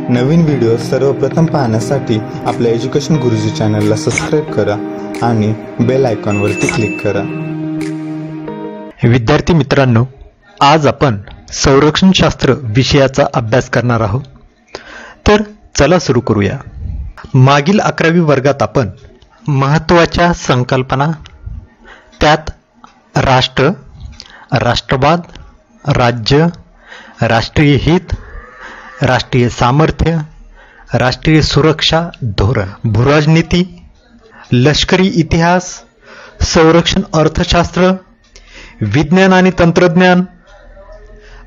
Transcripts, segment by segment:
नवीन video सर्वप्रथम पाहण्यासाठी आपल्या एज्युकेशन गुरुजी चॅनलला सबस्क्राईब करा आणि बेल आयकॉनवरती क्लिक करा. विद्यार्थी मित्रांनो, आज आपण संरक्षणशास्त्र विषयाचा अभ्यास करणार आहोत. तर चला सुरू करूया. मागील 11वी वर्गात आपण महत्त्वाच्या संकल्पना, त्यात राष्ट्र, राष्ट्रवाद, राज्य, राष्ट्रीय हित, राष्ट्रीय सामर्थ्य, राष्ट्रीय सुरक्षा धोरण, भूराजनीती, लष्करी इतिहास, संरक्षण अर्थशास्त्र, विज्ञान आणि तंत्रज्ञान,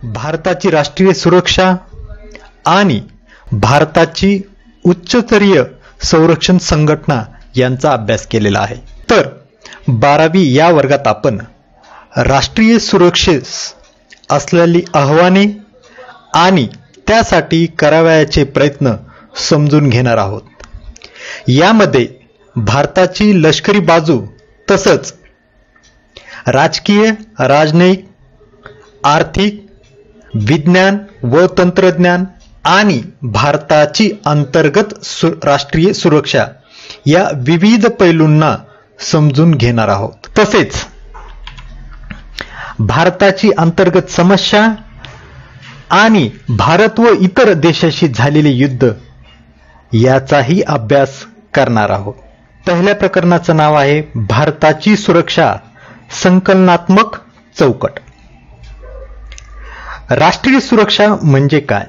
भारताची राष्ट्रीय सुरक्षा आणि भारताची उच्चस्तरीय संरक्षण संघटना यांचा अभ्यास केलेला आहे. तर 12वी या वर्गात आपण राष्ट्रीय सुरक्षेस असलेली आव्हाने आणि त्यासाठी करावयाचे प्रयत्न समजून घेणार आहोत. यामध्ये भारताची लष्करी बाजू तसंच राजकीय, राजनैतिक, आर्थिक, विज्ञान व तंत्रज्ञान आणि भारताची अंतर्गत राष्ट्रीय सुरक्षा या विविध पैलूंना समजून घेणार आहोत. तसेच भारताची अंतर्गत समस्या आणि भारत व इतर देशाशी झालेले युद्ध याचाही अभ्यास करणार आहोत. पहिल्या प्रकरणाचं नाव आहे भारताची सुरक्षा संकलनात्मक चौकट. राष्ट्रीय सुरक्षा म्हणजे काय?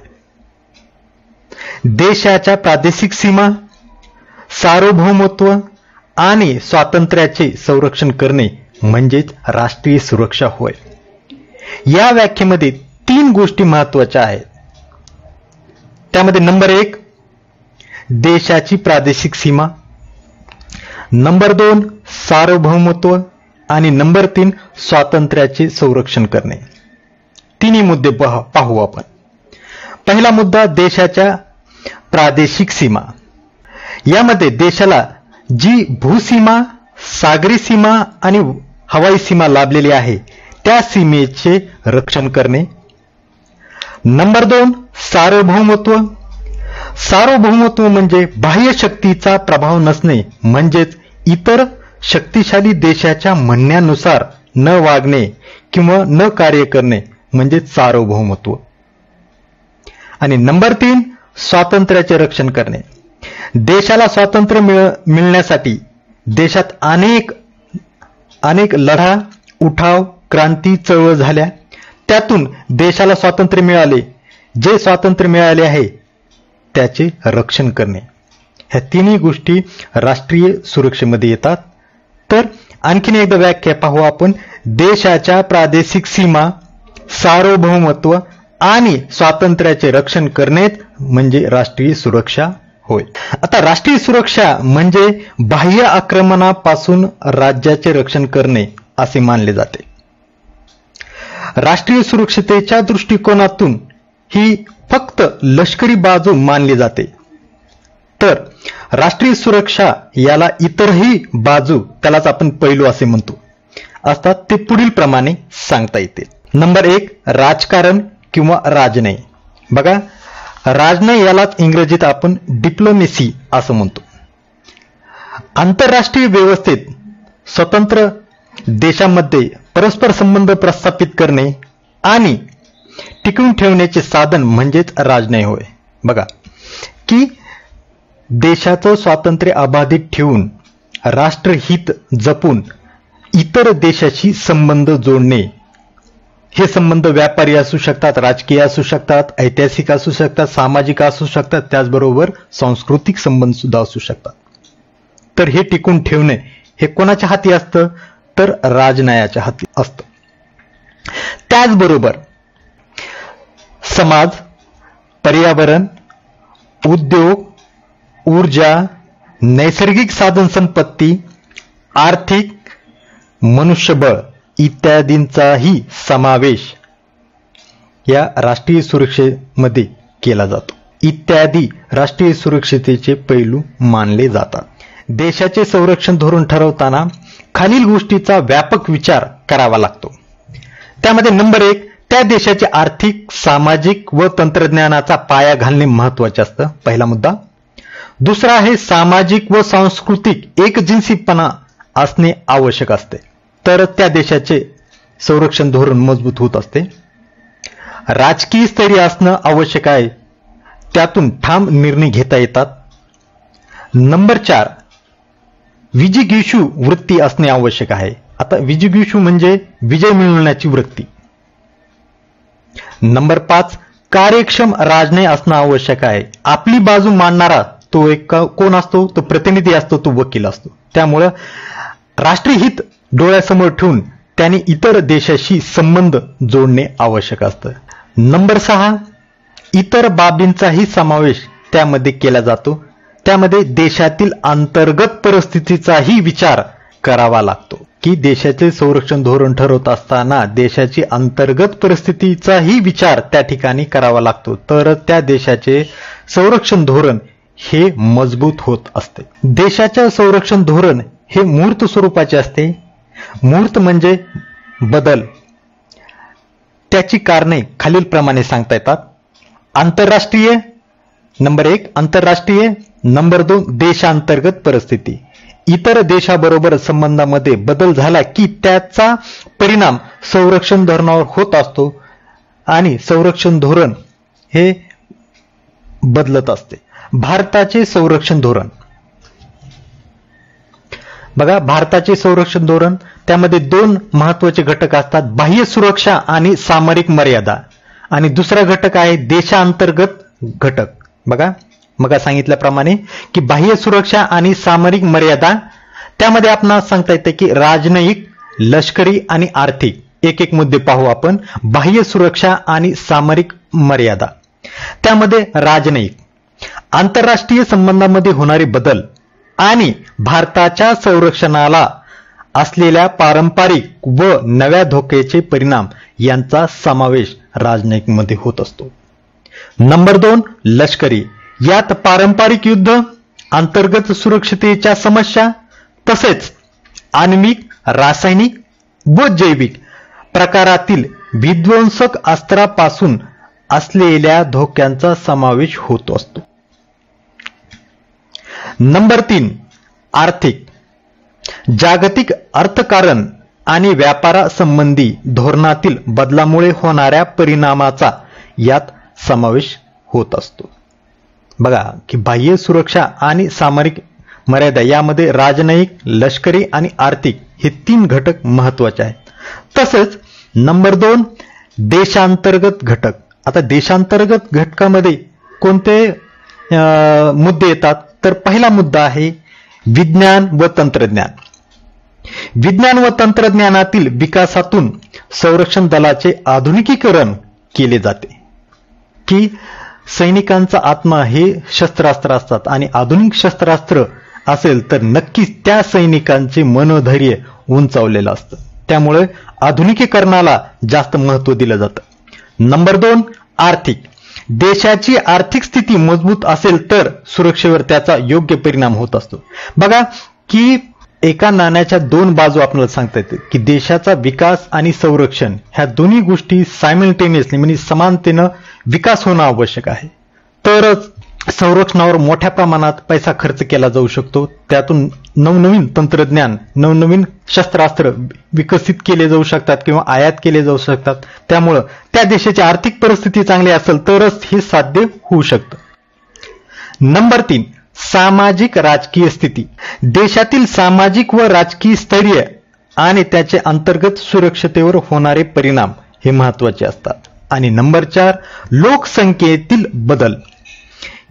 देशाच्या प्रादेशिक सीमा, सार्वभौमत्व आणि स्वातंत्र्याचे संरक्षण करणे म्हणजेच राष्ट्रीय सुरक्षा होय. या व्याख्येमध्ये 3 गोष्टी महत्त्वाच्या आहेत. त्यामध्ये नंबर 1 देशाची प्रादेशिक सीमा, नंबर 2 सार्वभौमत्व आणि नंबर 3 स्वातंत्र्याचे संरक्षण करणे. तिन्ही मुद्दे पाहू आपण. पहिला मुद्दा देशाच्या प्रादेशिक सीमा. यामध्ये देशाला जी भूसीमा, सागरी सीमा आणि हवाई सीमा लाभलेली आहे त्या सीमेचे रक्षण करणे. नंबर 2 सार्वभौमत्व. सार्वभौमत्व म्हणजे बाह्य शक्तीचा प्रभाव नसणे म्हणजेच इतर शक्तिशाली देशाच्या म्हणण्यानुसार न वागणे किंवा न कार्य करणे म्हणजे सार्वभौमत्व. आणि नंबर 3 स्वातंत्र्याचे रक्षण करणे. देशाला स्वातंत्र्य मिळण्यासाठी देशात अनेक लढा, उठाव, क्रांती, चळवळ झाल्या. त्यातून देशाला स्वातंत्र्य मिळाले. जे स्वातंत्र्य मिळाले आहे त्याचे रक्षण करणे. ह्या तिन्ही गोष्टी राष्ट्रीय सुरक्षेमध्ये येतात. तर आणखीन एकदा व्याख्या पाहू आपण. देशाच्या प्रादेशिक सीमा, सार्वभौमत्व आणि स्वातंत्र्याचे रक्षण करणे म्हणजे राष्ट्रीय सुरक्षा होय. आता राष्ट्रीय सुरक्षा म्हणजे बाह्य आक्रमणापासून राज्याचे रक्षण करणे असे मानले जाते. राष्ट्रीय सुरक्षतेच्या दृष्टिकोनातून ही फक्त लष्करी बाजू मानली जाते. तर राष्ट्रीय सुरक्षा याला इतरही बाजू, त्यालाच आपण पैलू असे म्हणतो, असतात. ते पुढील प्रमाणे सांगता येते. नंबर 1 राजकारण किंवा राजनय. बघा, राजनय यालाच इंग्रजीत आपण डिप्लोमेसी असं म्हणतो. आंतरराष्ट्रीय व्यवस्थेत स्वतंत्र देशांमध्ये परस्पर संबंध प्रस्थापित करणे आणि टिकवून ठेवण्याचे साधन म्हणजेच राजनय होय. बघा की देशाचं स्वातंत्र्य अबाधित ठेवून राष्ट्रहित जपून इतर देशाशी संबंध जोडणे. हे संबंध व्यापारी असू शकतात, राजकीय असू शकतात, ऐतिहासिक असू शकतात, सामाजिक असू शकतात, त्याचबरोबर सांस्कृतिक संबंध सुद्धा असू शकतात. तर हे टिकून ठेवणे हे कोणाच्या हाती असतं? तर राजनयाच्या हाती असतं. त्याचबरोबर समाज, पर्यावरण, उद्योग, ऊर्जा, नैसर्गिक साधन संपत्ती, आर्थिक, मनुष्यबळ इत्यादींचाही समावेश या राष्ट्रीय सुरक्षेमध्ये केला जातो. इत्यादी राष्ट्रीय सुरक्षतेचे पैलू मानले जातात. देशाचे संरक्षण धोरण ठरवताना खालील गोष्टीचा व्यापक विचार करावा लागतो. त्यामध्ये नंबर 1 त्या देशाचे आर्थिक, सामाजिक व तंत्रज्ञानाचा पाया घालणे महत्वाचे असतं, पहिला मुद्दा. दुसरा आहे सामाजिक व सांस्कृतिक एकजिन्सीपणा असणे आवश्यक असते, तर त्या देशाचे संरक्षण धोरण मजबूत होत असते. राजकीय स्थैर्य असणं आवश्यक आहे, त्यातून ठाम निर्णय घेता येतात. नंबर 4, विजिगीषू वृत्ती असणे आवश्यक आहे. आता विजिगीषू म्हणजे विजय मिळवण्याची वृत्ती. नंबर 5, कार्यक्षम राजनय असणं आवश्यक आहे. आपली बाजू मांडणारा तो एक कोण असतो? तो प्रतिनिधी असतो, तो वकील असतो. त्यामुळं राष्ट्रीय हित डोळ्यासमोर ठेवून त्याने इतर देशाशी संबंध जोडणे आवश्यक असतं. नंबर 6, इतर बाबींचाही समावेश त्यामध्ये केला जातो. त्यामध्ये देशातील अंतर्गत परिस्थितीचाही विचार करावा लागतो, की देशाचे संरक्षण धोरण ठरवत असताना देशाची अंतर्गत परिस्थितीचाही विचार त्या ठिकाणी करावा लागतो, तर त्या देशाचे संरक्षण धोरण हे मजबूत होत असते. देशाचे संरक्षण धोरण हे मूर्त स्वरूपाचे असते. मूर्त म्हणजे बदल. त्याची कारणे खालीलप्रमाणे सांगता येतात. आंतरराष्ट्रीय, नंबर 1 आंतरराष्ट्रीय. नंबर 2 देशांतर्गत परिस्थिती. इतर देशाबरोबर संबंधामध्ये बदल झाला की त्याचा परिणाम संरक्षण धोरणावर होत असतो आणि संरक्षण धोरण हे बदलत असते. भारताचे संरक्षण धोरण बघा, भारताचे संरक्षण धोरण त्यामध्ये 2 महत्वाचे घटक असतात, बाह्य सुरक्षा आणि सामरिक मर्यादा, आणि दुसरा घटक आहे देशांतर्गत घटक. बघा, मग सांगितल्याप्रमाणे की बाह्य सुरक्षा आणि सामरिक मर्यादा, त्यामध्ये आपणास सांगता येते की राजनयिक, लष्करी आणि आर्थिक. एक एक मुद्दे पाहू आपण. बाह्य सुरक्षा आणि सामरिक मर्यादा. त्यामध्ये राजनयिक, आंतरराष्ट्रीय संबंधामध्ये होणारे बदल आणि भारताच्या संरक्षणाला असलेल्या पारंपरिक व नव्या धोक्याचे परिणाम यांचा समावेश राजनयिकमध्ये होत असतो. नंबर 2 लष्करी. यात पारंपरिक युद्ध, अंतर्गत सुरक्षतेच्या समस्या, तसेच आण्विक, रासायनिक व जैविक प्रकारातील विध्वंसक अस्त्रापासून असलेल्या धोक्यांचा समावेश होत असतो. नंबर 3 आर्थिक. जागतिक अर्थकारण आणि व्यापारासंबंधी धोरणातील बदलामुळे होणाऱ्या परिणामाचा यात समावेश होत असतो. बघा की बाह्य सुरक्षा आणि सामरिक मर्यादा यामध्ये राजनयिक, लष्करी आणि आर्थिक हे 3 घटक महत्वाचे आहेत. तसेच नंबर 2 देशांतर्गत घटक. आता देशांतर्गत घटकामध्ये कोणते मुद्दे येतात? तर पहिला मुद्दा आहे विज्ञान व तंत्रज्ञान. विज्ञान व तंत्रज्ञानातील विकासातून संरक्षण दलाचे आधुनिकीकरण केले जाते, की सैनिकांचा आत्मा हे शस्त्रास्त्र असतात आणि आधुनिक शस्त्रास्त्र असेल तर नक्कीच त्या सैनिकांचे मनोधैर्य उंचावलेलं असतं. त्यामुळे आधुनिकीकरणाला जास्त महत्त्व दिलं जातं. नंबर 2 आर्थिक. देशाची आर्थिक स्थिती मजबूत असेल तर सुरक्षेवर त्याचा योग्य परिणाम होत असतो. बघा की एका नाण्याच्या 2 बाजू आपल्याला सांगता येते, की देशाचा विकास आणि संरक्षण ह्या दोन्ही गोष्टी सायमल्टेनियसली म्हणजे समानतेनं विकास होणं आवश्यक आहे. तरच संरक्षणावर मोठ्या प्रमाणात पैसा खर्च केला जाऊ शकतो. त्यातून नवनवीन तंत्रज्ञान, नवनवीन शस्त्रास्त्र विकसित केले जाऊ शकतात किंवा आयात केले जाऊ शकतात. त्यामुळं त्या देशाची आर्थिक परिस्थिती चांगली असेल तरच हे साध्य होऊ शकतं. नंबर 3 सामाजिक राजकीय स्थिती. देशातील सामाजिक व राजकीय स्थैर्य आणि त्याचे अंतर्गत सुरक्षतेवर होणारे परिणाम हे महत्वाचे असतात. आणि नंबर 4 लोकसंख्येतील बदल.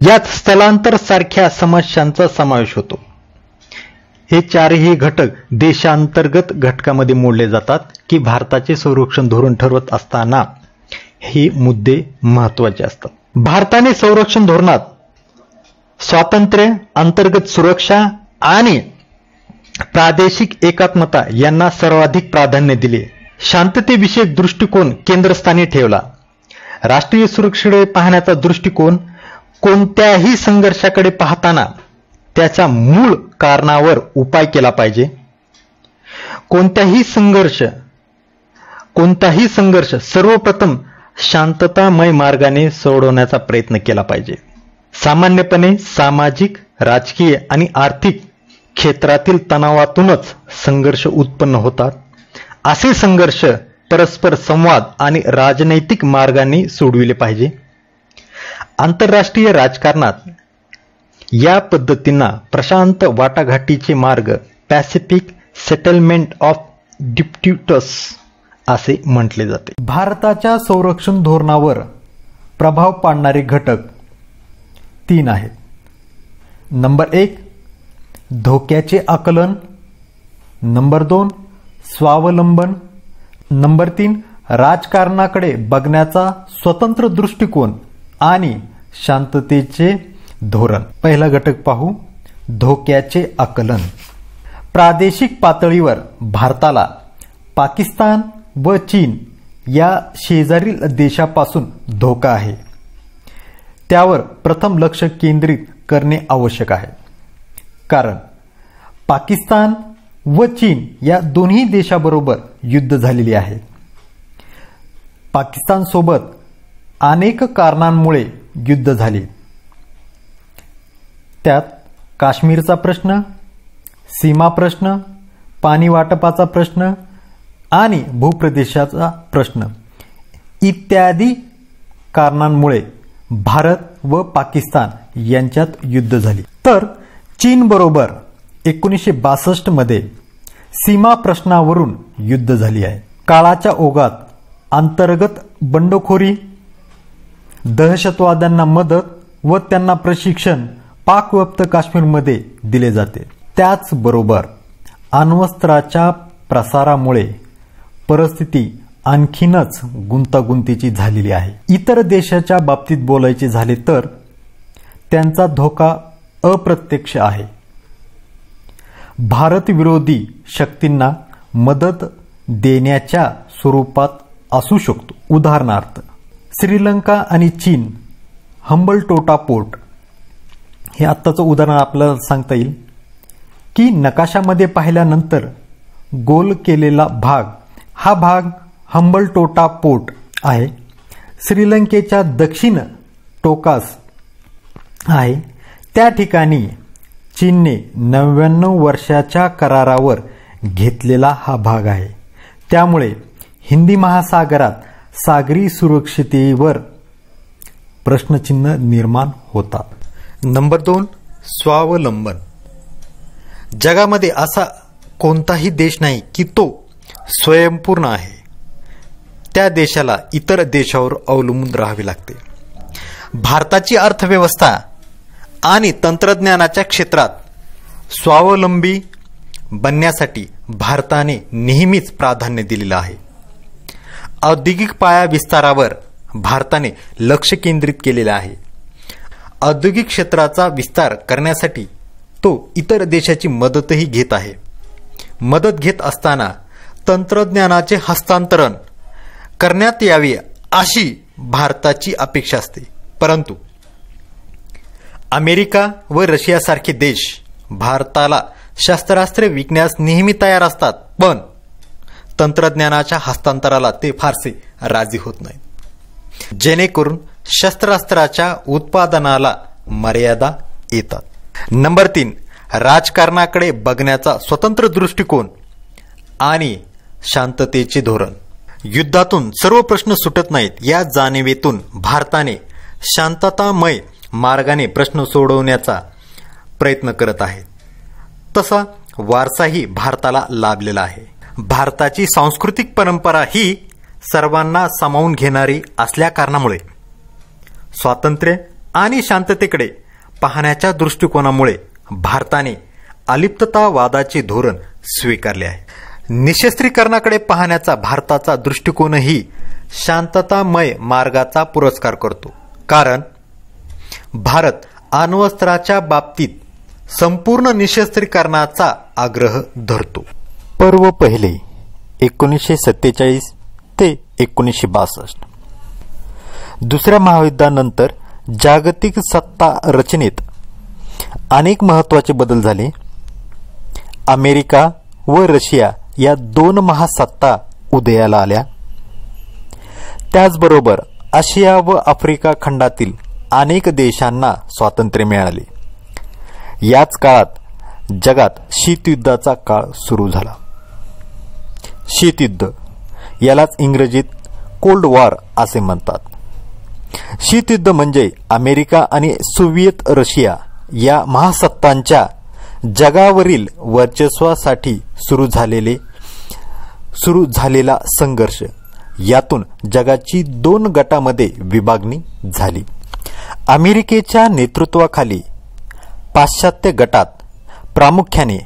यात स्थलांतर सारख्या समस्यांचा समावेश होतो. हे 4ही घटक देशांतर्गत घटकामध्ये मोडले जातात, की भारताचे संरक्षण धोरण ठरवत असताना हे मुद्दे महत्वाचे असतात. भारताने संरक्षण धोरणात स्वातंत्र्य, अंतर्गत सुरक्षा आणि प्रादेशिक एकात्मता यांना सर्वाधिक प्राधान्य दिले. शांततेविषयक दृष्टिकोन केंद्रस्थानी ठेवला. राष्ट्रीय सुरक्षेकडे पाहण्याचा दृष्टिकोन कोणत्याही संघर्षाकडे पाहताना त्याच्या मूळ कारणावर उपाय केला पाहिजे. कोणत्याही संघर्ष कोणताही संघर्ष सर्वप्रथम शांततामय मार्गाने सोडवण्याचा प्रयत्न केला पाहिजे. सामान्यपणे सामाजिक, राजकीय आणि आर्थिक क्षेत्रातील तणावातूनच संघर्ष उत्पन्न होतात. असे संघर्ष परस्पर संवाद आणि राजनैतिक मार्गाने सोडविले पाहिजे. आंतरराष्ट्रीय राजकारणात या पद्धतींना प्रशांत वाटाघाटीचे मार्ग, पॅसिफिक सेटलमेंट ऑफ डिस्प्यूट्स असे म्हटले जाते. भारताच्या संरक्षण धोरणावर प्रभाव पाडणारे घटक 3 आहेत. नंबर 1 धोक्याचे आकलन, नंबर 2 स्वावलंबन, नंबर 3 राजकारणाकडे बघण्याचा स्वतंत्र दृष्टिकोन आणि शांततेचे धोरण. पहिला घटक पाहू, धोक्याचे आकलन. प्रादेशिक पातळीवर भारताला पाकिस्तान व चीन या शेजारील देशापासून धोका आहे. त्यावर प्रथम लक्ष केंद्रित करणे आवश्यक आहे, कारण पाकिस्तान व चीन या दोन्ही देशाबरोबर युद्ध झालेले आहे. पाकिस्तानसोबत अनेक कारणांमुळे युद्ध झाले. त्यात काश्मीरचा प्रश्न, सीमा प्रश्न, पाणी वाटपाचा प्रश्न आणि भूप्रदेशाचा प्रश्न इत्यादी कारणांमुळे भारत व पाकिस्तान यांच्यात युद्ध झाले. तर चीन बरोबर 1962 मध्ये सीमा प्रश्नावरून युद्ध झाली आहे. काळाच्या ओघात अंतर्गत बंडखोरी, दहशतवाद्यांना मदत व त्यांना प्रशिक्षण पाकव्याप्त काश्मीरमध्ये दिले जाते. त्याचबरोबर अण्वस्त्राच्या प्रसारामुळे परिस्थिती आणखीनच गुंतागुंतीची झालेली आहे. इतर देशाच्या बाबतीत बोलायचे झाले तर त्यांचा धोका अप्रत्यक्ष आहे. भारतविरोधी शक्तींना मदत देण्याच्या स्वरूपात असू शकतो. उदाहरणार्थ श्रीलंका आणि चीन हंबलटोटा पोर्ट हे आत्ताचं उदाहरण आपल्याला सांगता येईल की नकाशामध्ये पाहिल्यानंतर गोल केलेला भाग, हा भाग हंबलटोटा पोर्ट आहे. श्रीलंकेच्या दक्षिण टोकास आहे. त्या ठिकाणी चीनने 99 वर्षाच्या करारावर घेतलेला हा भाग आहे. त्यामुळे हिंदी महासागरात सागरी सुरक्षिततेवर प्रश्नचिन्ह निर्माण होतात. नंबर 2 स्वावलंबन. जगामध्ये असा कोणताही देश नाही की तो स्वयंपूर्ण आहे. त्या देशाला इतर देशावर अवलंबून राहावे लागते. भारताची अर्थव्यवस्था आणि तंत्रज्ञानाच्या क्षेत्रात स्वावलंबी बनण्यासाठी भारताने नेहमीच प्राधान्य दिलेलं आहे. औद्योगिक पाया विस्तारावर भारताने लक्ष केंद्रित केलेले आहे. औद्योगिक क्षेत्राचा विस्तार करण्यासाठी तो इतर देशाची मदतही घेत आहे. मदत घेत असताना तंत्रज्ञानाचे हस्तांतरण करण्यात यावे अशी भारताची अपेक्षा असते. परंतु अमेरिका व रशियासारखे देश भारताला शस्त्रास्त्रे विकण्यास नेहमी तयार असतात, पण तंत्रज्ञानाच्या हस्तांतराला ते फारसे राजी होत नाहीत, जेणेकरून शस्त्रास्त्राच्या उत्पादनाला मर्यादा येतात. नंबर 3 राजकारणाकडे बघण्याचा स्वतंत्र दृष्टिकोन आणि शांततेचे धोरण. युद्धातून सर्व प्रश्न सुटत नाहीत या जाणिवेतून भारताने शांततामय मार्गाने प्रश्न सोडवण्याचा प्रयत्न करत आहे. तसा वारसाही भारताला लाभलेला आहे. भारताची सांस्कृतिक परंपरा ही सर्वांना सामावून घेणारी असल्या कारणामुळे स्वातंत्र्य आणि शांततेकडे पाहण्याच्या दृष्टिकोनामुळे भारताने अलिप्ततावादाचे धोरण स्वीकारले आहे. निशस्त्रीकरणाकडे पाहण्याचा भारताचा दृष्टिकोनही शांततामय मार्गाचा पुरस्कार करतो, कारण भारत अण्वस्त्राच्या बाबतीत संपूर्ण निशस्त्रीकरणाचा आग्रह धरतो. पर्व पहिले 1947 ते 1962. दुसऱ्या महायुद्धानंतर जागतिक सत्ता रचनेत अनेक महत्त्वाचे बदल झाले. अमेरिका व रशिया या 2 महासत्ता उदयाला आल्या. त्याचबरोबर आशिया व आफ्रिका खंडातील अनेक देशांना स्वातंत्र्य मिळाले. याच काळात जगात शीतयुद्धाचा काळ सुरू झाला. शीतयुद्ध यालाच इंग्रजीत कोल्ड वॉर असे म्हणतात. शीतयुद्ध म्हणजे अमेरिका आणि सोव्हिएत रशिया या महासत्तांच्या जगावरील वर्चस्वासाठी सुरू झालेला संघर्ष. यातून जगाची 2 गटामध्ये विभागणी झाली. अमेरिकेच्या नेतृत्वाखाली पाश्चात्य गटात प्रामुख्याने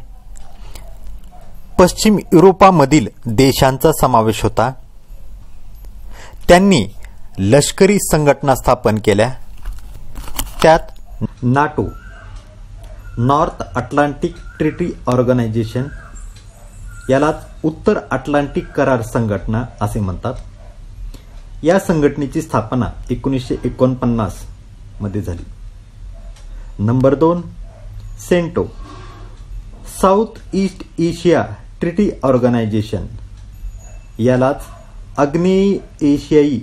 पश्चिम युरोपामधील देशांचा समावेश होता. त्यांनी लष्करी संघटना स्थापन केल्या. त्यात NATO, North Atlantic Treaty Organization, यालाच उत्तर अटलांटिक करार संघटना असे म्हणतात. या संघटनेची स्थापना 1949 मध्ये झाली. Number 2 CENTO, South East Asia Treaty Organization, यालाच आग्नेय एशियाई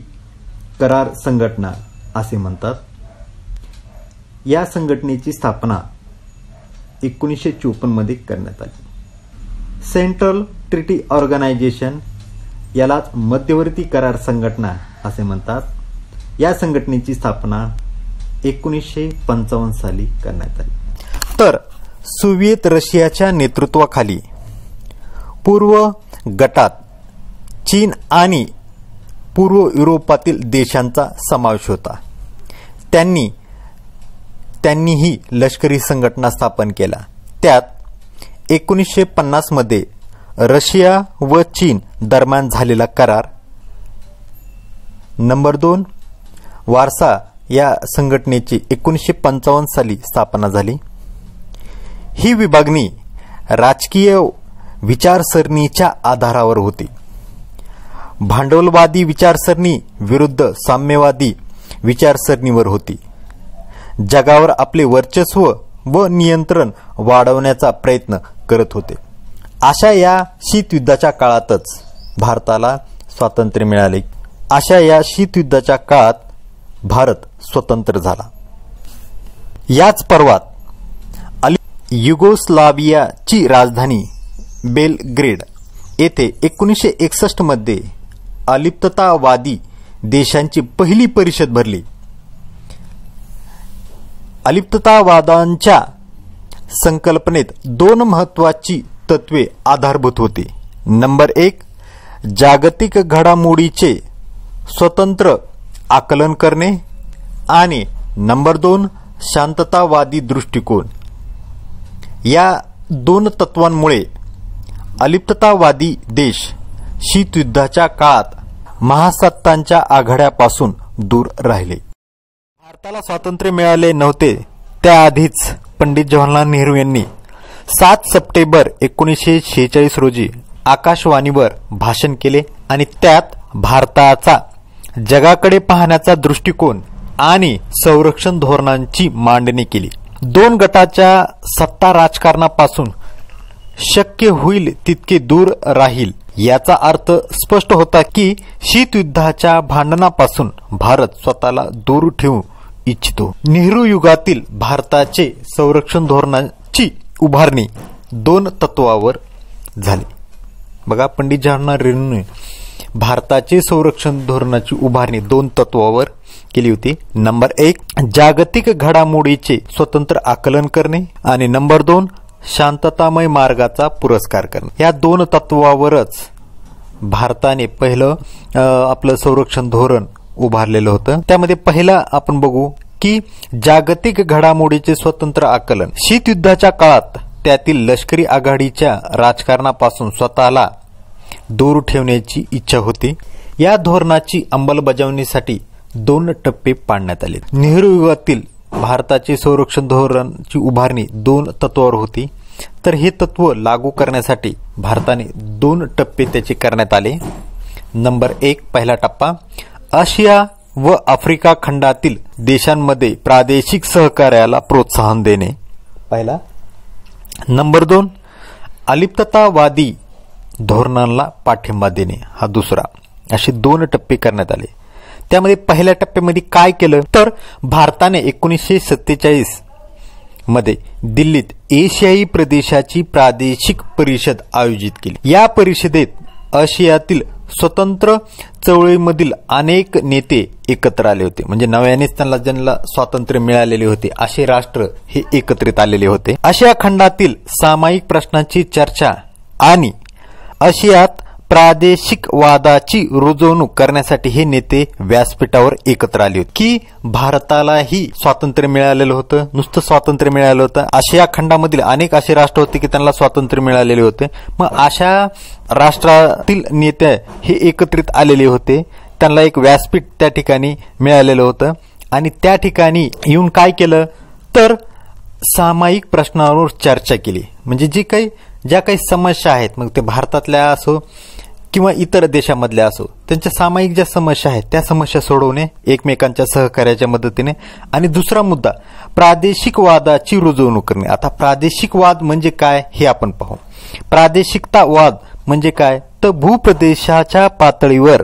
करार संघटना असे म्हणतात. या संघटनेची स्थापना 1954 मध्ये करण्यात आली. सेंट्रल ट्रीटी ऑर्गनायझेशन, यालाच मध्यवर्ती करार संघटना असे म्हणतात. या संघटनेची स्थापना 1955 साली करण्यात आली. तर सोव्हिएत रशियाच्या नेतृत्वाखाली पूर्व गटात चीन आणि पूर्व युरोपातील देशांचा समावेश होता. त्यांनीही लष्करी संघटना स्थापन केल्या. त्यात 1950 मध्ये रशिया व चीन दरम्यान झालेला करार. नंबर 2 वारसा या संघटनेची 1955 साली स्थापना झाली. ही विभागणी राजकीय विचारसरणीच्या आधारावर होती. भांडवलवादी विचारसरणी विरुद्ध साम्यवादी विचारसरणीवर होती. जगावर आपले वर्चस्व व नियंत्रण वाढवण्याचा प्रयत्न करत होते. अशा या शीतयुद्धाच्या काळातच भारताला स्वातंत्र्य मिळाले. अशा या शीतयुद्धाच्या काळात भारत स्वतंत्र झाला. याच पर्वात युगोस्लावियाची राजधानी बेलग्रेड येथे 1961 मध्ये अलिप्ततावादी देशांची पहिली परिषद भरली. अलिप्ततावादांच्या संकल्पनेत 2 महत्वाची तत्वे आधारभूत होती. नंबर 1 जागतिक घडामोडीचे स्वतंत्र आकलन करणे आणि नंबर 2 शांततावादी दृष्टिकोन. या 2 तत्वांमुळे अलिप्ततावादी देश शीतयुद्धाच्या काळात महासत्तांच्या आघाड्यापासून दूर राहिले. भारताला स्वातंत्र्य मिळाले नव्हते त्याआधीच पंडित जवाहरलाल नेहरू यांनी 7 सप्टेंबर 1946 रोजी आकाशवाणीवर भाषण केले आणि त्यात भारताचा जगाकडे पाहण्याचा दृष्टिकोन आणि संरक्षण धोरणांची मांडणी केली. 2 गटाच्या सत्ता राजकारणापासून शक्य होईल तितके दूर राहील याचा अर्थ स्पष्ट होता की शीतयुद्धाच्या भांडणापासून भारत स्वतःला दूर ठेवू इच्छितो. नेहरू युगातील भारताचे संरक्षण धोरणाची उभारणी 2 तत्वावर झाली. बघा, पंडित जवाहरलाल नेहरूंनी भारताचे संरक्षण धोरणाची उभारणी 2 तत्वावर केली होती. नंबर 1 जागतिक घडामोडीचे स्वतंत्र आकलन करणे आणि नंबर 2 शांततामय मार्गाचा पुरस्कार करणे. या 2 तत्वावरच भारताने पहिलं आपलं संरक्षण धोरण उभारलेलं होतं. त्यामध्ये पहिला आपण बघू की जागतिक घडामोडीचे स्वतंत्र आकलन. शीतयुद्धाच्या काळात त्यातील लष्करी आघाडीच्या राजकारणापासून स्वतःला दूर ठेवण्याची इच्छा होती. या धोरणाची अंमलबजावणीसाठी 2 टप्पे पाडण्यात आले. नेहरू युगातील भारताचे संरक्षण धोरणाची उभारणी 2 तत्वावर होती. तर हे तत्व लागू करण्यासाठी भारताने 2 टप्पे त्याचे करण्यात आले. नंबर 1 पहिला टप्पा आशिया व आफ्रिका खंडातील देशांमध्ये प्रादेशिक सहकार्याला प्रोत्साहन देणे पहिला. नंबर 2 अलिप्ततावादी धोरणांना पाठिंबा देणे हा दुसरा. असे 2 टप्पे करण्यात आले. त्यामध्ये पहिल्या टप्प्यामध्ये काय केलं तर भारताने 1947 मध्ये दिल्लीत एशियाई प्रदेशाची प्रादेशिक परिषद आयोजित केली। या परिषदेत आशियातील स्वतंत्र चळवळीमधील अनेक नेते एकत्र आले होते, म्हणजे नव्यानेच त्यांना स्वातंत्र्य मिळालेले होते असे राष्ट्र हे एकत्रित आलेले होते। आशिया खंडातील सामायिक प्रश्नांची चर्चा आणि आशियात प्रादेशिक वादाची रुजवणूक करण्यासाठी हे नेते व्यासपीठावर एकत्र आले होते की भारतालाही स्वातंत्र्य मिळालेलं होतं, नुसतं स्वातंत्र्य मिळालं होतं, आशिया खंडामधील अनेक असे राष्ट्र होते की त्यांना स्वातंत्र्य मिळालेले होते। मग अशा राष्ट्रातील नेते हे एकत्रित आलेले होते, त्यांना एक व्यासपीठ त्या ठिकाणी मिळालेलं होतं आणि त्या ठिकाणी येऊन काय केलं तर सामायिक प्रश्नांवर चर्चा केली। म्हणजे ज्या काही समस्या आहेत, मग ते भारतातल्या असो किंवा इतर देशामधल्या असो, त्यांच्या सामायिक ज्या समस्या आहेत त्या समस्या सोडवणे एकमेकांच्या सहकार्याच्या मदतीने। आणि दुसरा मुद्दा प्रादेशिक वादाची रुजवणूक करणे। आता प्रादेशिक वाद म्हणजे काय हे आपण पाहू। प्रादेशिकता वाद म्हणजे काय तर भूप्रदेशाच्या पातळीवर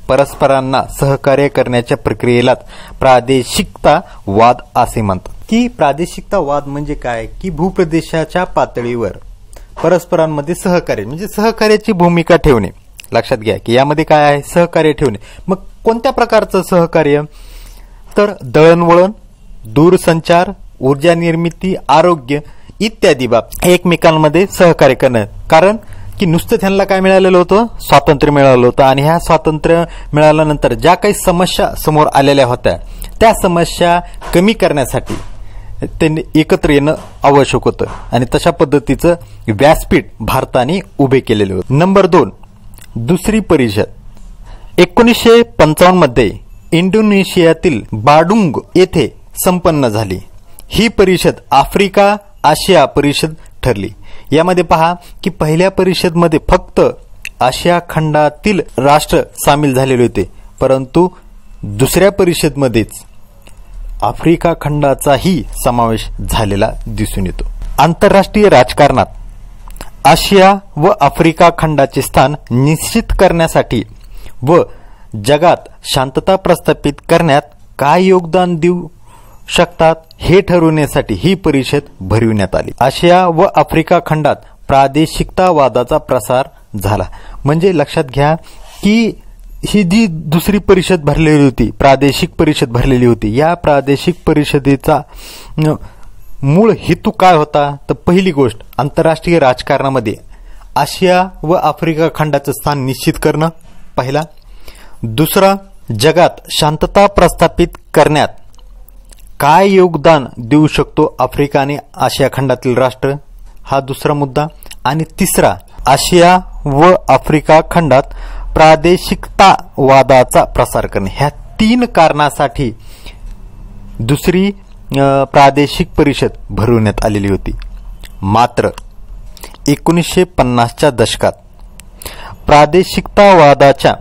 परस्परांना सहकार्य करण्याच्या प्रक्रियेलाच प्रादेशिकता वाद असे म्हणतात। की प्रादेशिकता वाद म्हणजे काय की भूप्रदेशाच्या पातळीवर परस्परांमध्ये सहकार्य, म्हणजे सहकार्याची भूमिका ठेवणे। लक्षात घ्या की यामध्ये काय आहे, सहकार्य ठेवणे। मग कोणत्या प्रकारचं सहकार्य तर दळणवळण, दूरसंचार, ऊर्जा निर्मिती, आरोग्य इत्यादी बाब एकमेकांमध्ये सहकार्य करणं। कारण की नुसतं त्यांना काय मिळालेलं होतं, स्वातंत्र्य मिळालं होतं आणि ह्या स्वातंत्र्य मिळाल्यानंतर ज्या काही समस्या समोर आलेल्या होत्या त्या समस्या कमी करण्यासाठी त्यांनी एकत्र येणं आवश्यक होतं आणि तशा पद्धतीचं व्यासपीठ भारताने उभे केलेले होते। नंबर 2, दुसरी परिषद 1955 मध्ये इंडोनेशियातील बाडुंग येथे संपन्न झाली। ही परिषद आफ्रिका आशिया परिषद ठरली। यामध्ये पहा की पहिल्या परिषदमध्ये फक्त आशिया खंडातील राष्ट्र सामील झालेले होते, परंतु दुसऱ्या परिषदमध्येच आफ्रिका खंडाचाही समावेश झालेला दिसून येतो। आंतरराष्ट्रीय राजकारणात आशिया व आफ्रिका खंडाचे स्थान निश्चित करण्यासाठी व जगात शांतता प्रस्थापित करण्यात काय योगदान देऊ शकतात हे ठरवण्यासाठी ही परिषद भरविण्यात आली। आशिया व आफ्रिका खंडात प्रादेशिकतावादाचा प्रसार झाला। म्हणजे लक्षात घ्या की ही जी दुसरी परिषद भरलेली होती, प्रादेशिक परिषद भरलेली होती, या प्रादेशिक परिषदेचा मूळ हेतू काय होता तर पहिली गोष्ट आंतरराष्ट्रीय राजकारणामध्ये आशिया व आफ्रिका खंडाचं स्थान निश्चित करणं पहिला। दुसरा जगात शांतता प्रस्थापित करण्यात काय योगदान देऊ शकतो आफ्रिका आणि आशिया खंडातील राष्ट्र हा दुसरा मुद्दा। आणि तिसरा आशिया व आफ्रिका खंडात प्रादेशिकतावादाचा प्रसार करणे। ह्या 3 कारणासाठी दुसरी प्रादेशिक परिषद भरवण्यात आलेली होती। मात्र 1950च्या दशकात प्रादेशिकतावादाच्या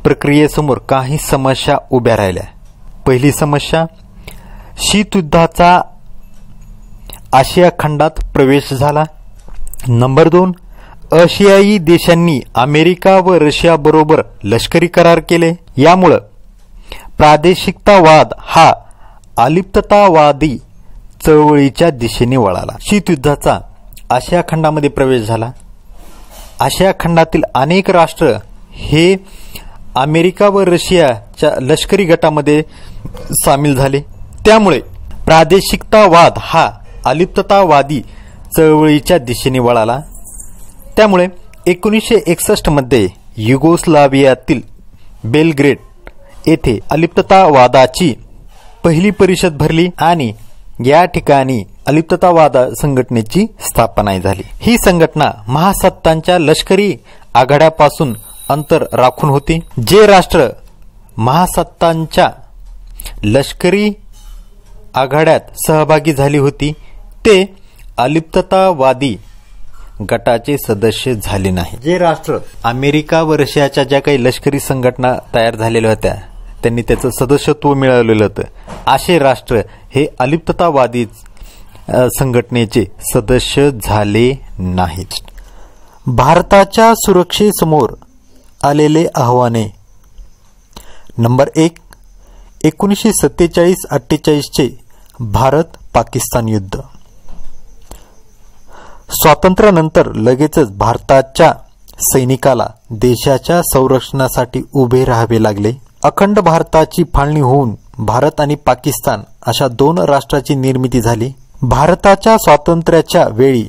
प्रक्रियेसमोर काही समस्या उभ्या राहिल्या। पहिली समस्या शीतयुद्धाचा आशिया खंडात प्रवेश झाला। नंबर 2 आशियाई देशांनी अमेरिका व रशिया बरोबर लष्करी करार केले। यामुळे प्रादेशिकतावाद हा अलिप्ततावादी चळवळीच्या दिशेने वळाला। शीतयुद्धाचा आशिया खंडामध्ये प्रवेश झाला। आशिया खंडातील अनेक राष्ट्र हे अमेरिका व रशियाच्या लष्करी गटामध्ये सामील झाले। त्यामुळे प्रादेशिकतावाद हा अलिप्ततावादी चळवळीच्या दिशेने वळाला। त्यामुळे 1961 मध्ये युगोस्लावियातील बेलग्रेड येथे अलिप्ततावादाची पहिली परिषद भरली आणि या ठिकाणी अलिप्ततावाद संघटनेची स्थापना झाली। ही संघटना महासत्तांच्या लष्करी आघाड्यापासून अंतर राखून होती। जे राष्ट्र महासत्तांच्या लष्करी आघाड्यात सहभागी झाली होती ते अलिप्ततावादी गटाचे सदस्य झाले नाही। जे राष्ट्र अमेरिका व रशियाच्या ज्या काही लष्करी संघटना तयार झालेल्या होत्या त्यांनी त्याचं सदस्यत्व मिळवलेलं होतं, असे राष्ट्र हे अलिप्ततावादी संघटनेचे सदस्य झाले नाहीत। भारताच्या सुरक्षेसमोर आलेले आव्हाने नंबर 1, 1947-48चे भारत पाकिस्तान युद्ध. स्वातंत्र्यानंतर लगेचच भारताच्या सैनिकाला देशाच्या संरक्षणासाठी उभे राहावे लागले. अखंड भारताची फाळणी होऊन भारत आणि पाकिस्तान अशा 2 राष्ट्राची निर्मिती झाली. भारताच्या स्वातंत्र्याच्या वेळी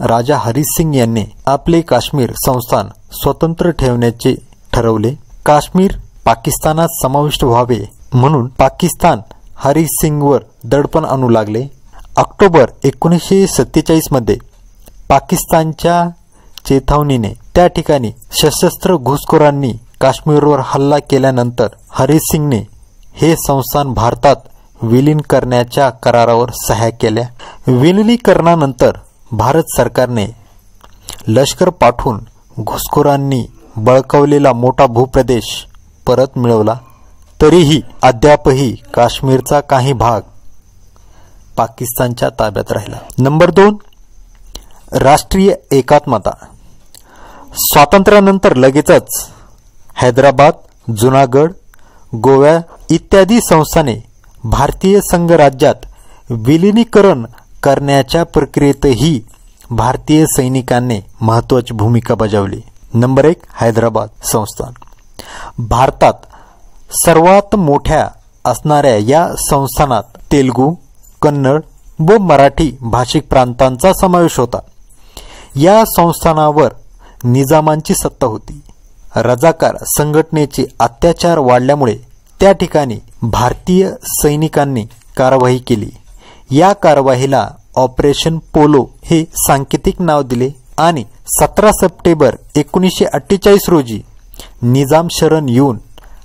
राजा हरिसिंग यांनी आपले काश्मीर संस्थान स्वतंत्र ठेवण्याचे ठरवले. काश्मीर पाकिस्तानात समाविष्ट व्हावे म्हणून पाकिस्तान हरिसिंगवर दडपण आणू लागले. ऑक्टोबर 1947 मध्ये पाकिस्तानच्या चेतावणीने त्या ठिकाणी सशस्त्र घुसखोरांनी काश्मीरवर हल्ला केल्यानंतर हरिसिंगने हे संस्थान भारतात विलीन करण्याच्या करारावर सह्या केल्या. विलिनीकरणानंतर भारत सरकारने लष्कर पाठवून घुसखोरांनी बळकावलेला मोठा भूप्रदेश परत मिळवला. तरीही अद्यापही काश्मीरचा काही भाग पाकिस्तानच्या ताब्यात राहिला. नंबर 2, राष्ट्रीय एकात्मता. स्वातंत्र्यानंतर लगेचच हैदराबाद, जुनागड, गोवा इत्यादी संस्थाने भारतीय संघराज्यात विलिनीकरण करण्याच्या प्रक्रियेतही भारतीय सैनिकांनी महत्त्वाची भूमिका बजावली. नंबर 1, हैदराबाद संस्थान. भारतात सर्वात मोठ्या असणाऱ्या या संस्थानात तेलुगू, कन्नड व मराठी भाषिक प्रांतांचा समावेश होता. या संस्थानावर निजामांची सत्ता होती. रजाकार संघटनेचे अत्याचार वाढल्यामुळे त्या ठिकाणी भारतीय सैनिकांनी कारवाई केली. या कारवाईला ऑपरेशन पोलो हे सांकेतिक नाव दिले आणि 17 सप्टेंबर 1948 रोजी निजाम शरण येऊन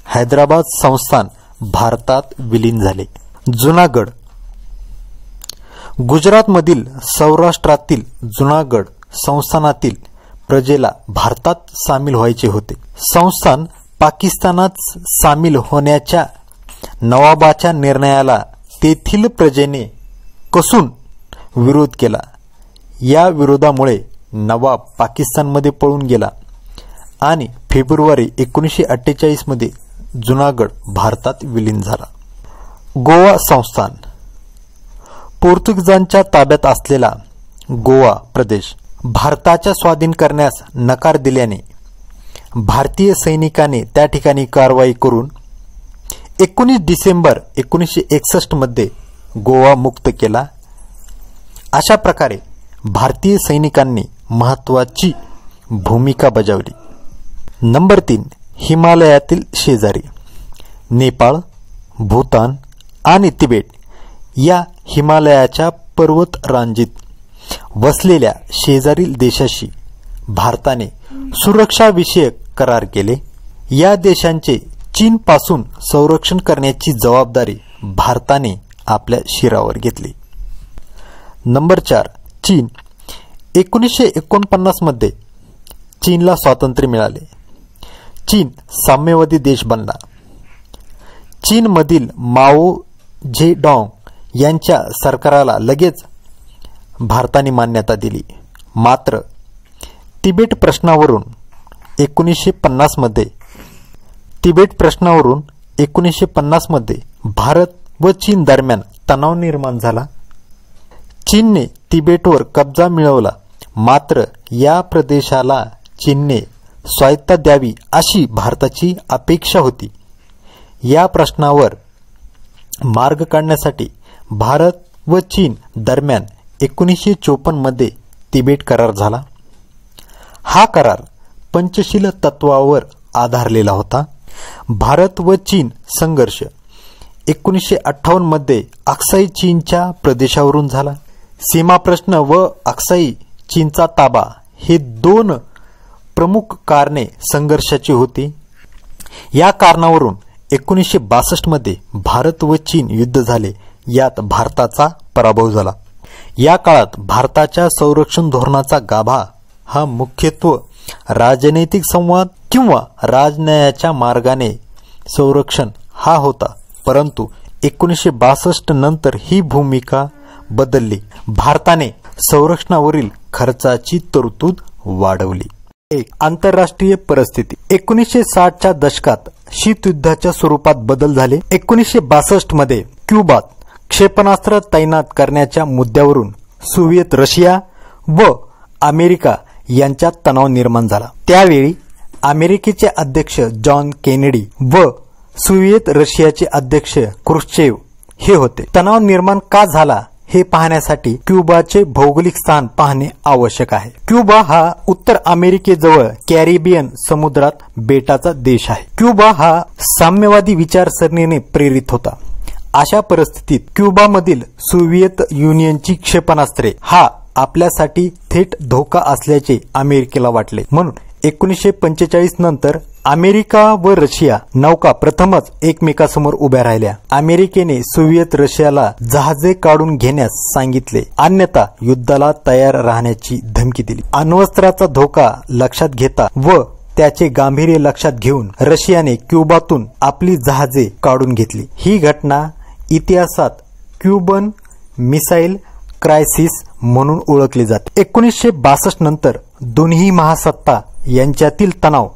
हैदराबाद संस्थान भारतात विलीन झाले. जुनागड. गुजरातमधील सौराष्ट्रातील जुनागड संस्थानातील प्रजेला भारतात सामील व्हायचे होते. संस्थान पाकिस्तानात सामील होण्याच्या नवाबाच्या निर्णयाला तेथील प्रजेने कसून विरोध केला. या विरोधामुळे नवाब पाकिस्तानमध्ये पळून गेला आणि फेब्रुवारी 1948 मध्ये जुनागड भारतात विलीन झाला. गोवा संस्थान. पोर्तुगीजांच्या ताब्यात असलेला गोवा प्रदेश भारताच्या स्वाधीन करण्यास नकार दिल्याने भारतीय सैनिकांनी त्या ठिकाणी कारवाई करून 19 डिसेंबर 1961 मध्ये गोवा मुक्त केला. अशा प्रकारे भारतीय सैनिकांनी महत्त्वाची भूमिका बजावली. नंबर 3, हिमालयातील शेजारी. नेपाळ, भूतान आणि तिबेट या हिमालयाच्या पर्वत रांजीत वसलेल्या शेजारील देशाशी भारताने सुरक्षाविषयक करार केले. या देशांचे चीनपासून संरक्षण करण्याची जबाबदारी भारताने आपल्या शिरावर घेतली. नंबर 4, चीन. 1949 मध्ये चीनला स्वातंत्र्य मिळाले. चीन साम्यवादी देश बनला. चीनमधील माओ झेडॉंग यांच्या सरकाराला लगेच भारताने मान्यता दिली. मात्र तिबेट प्रश्नावरून 1950 मध्ये भारत व चीन दरम्यान तणाव निर्माण झाला. चीनने तिबेटवर कब्जा मिळवला. मात्र या प्रदेशाला चीनने स्वायत्ता द्यावी अशी भारताची अपेक्षा होती. या प्रश्नावर मार्ग काढण्यासाठी भारत व चीन दरम्यान 1954 मध्ये तिबेट करार झाला. हा करार पंचशील तत्वावर आधारलेला होता. भारत व चीन संघर्ष 1958 मध्ये अक्साई चीनच्या प्रदेशावरून झाला. सीमा प्रश्न व अक्साई चीनचा ताबा हे 2 प्रमुख कारणे संघर्षाची होती. या कारणावरून 1962 मध्ये भारत व चीन युद्ध झाले. यात भारताचा पराभव झाला. या काळात भारताच्या संरक्षण धोरणाचा गाभा हा मुख्यत्वे राजनैतिक संवाद किंवा राजन्यायाच्या मार्गाने संरक्षण हा होता. परंतु 1962 नंतर ही भूमिका बदलली. भारताने संरक्षणावरील खर्चाची तरतूद वाढवली. 1. आंतरराष्ट्रीय परिस्थिती. 1960च्या दशकात शीतयुद्धाच्या स्वरूपात बदल झाले. 1962 मध्ये क्युबात क्षेपणास्त्र तैनात करण्याच्या मुद्द्यावरून सोव्हिएत रशिया व अमेरिका यांच्यात तणाव निर्माण झाला. त्यावेळी अमेरिकेचे अध्यक्ष जॉन केनेडी व सोव्हिएत रशियाचे अध्यक्ष क्रुश्चेव हे होते. तणाव निर्माण का झाला हे पाहण्यासाठी क्युबाचे भौगोलिक स्थान पाहणे आवश्यक आहे. क्युबा हा उत्तर अमेरिकेजवळ कॅरिबियन समुद्रात बेटाचा देश आहे. क्युबा हा साम्यवादी विचारसरणीने प्रेरित होता. अशा परिस्थितीत क्युबामधील सोव्हिएत युनियनची क्षेपणास्त्रे हा आपल्यासाठी थेट धोका असल्याचे अमेरिकेला वाटले. म्हणून 1945 नंतर अमेरिका व रशिया नौका प्रथमच एकमेकांसमोर उभ्या राहिल्या. अमेरिकेने सोव्हिएत रशियाला जहाजे काढून घेण्यास सांगितले, अन्यथा युद्धाला तयार राहण्याची धमकी दिली. अण्वस्त्राचा धोका लक्षात घेता व त्याचे गांभीर्य लक्षात घेऊन रशियाने क्युबातून आपली जहाजे काढून घेतली. ही घटना इतिहासात क्युबन मिसाईल क्रायसिस म्हणून ओळखली जाते. 1962 नंतर दोन्ही महासत्ता यांच्यातील तणाव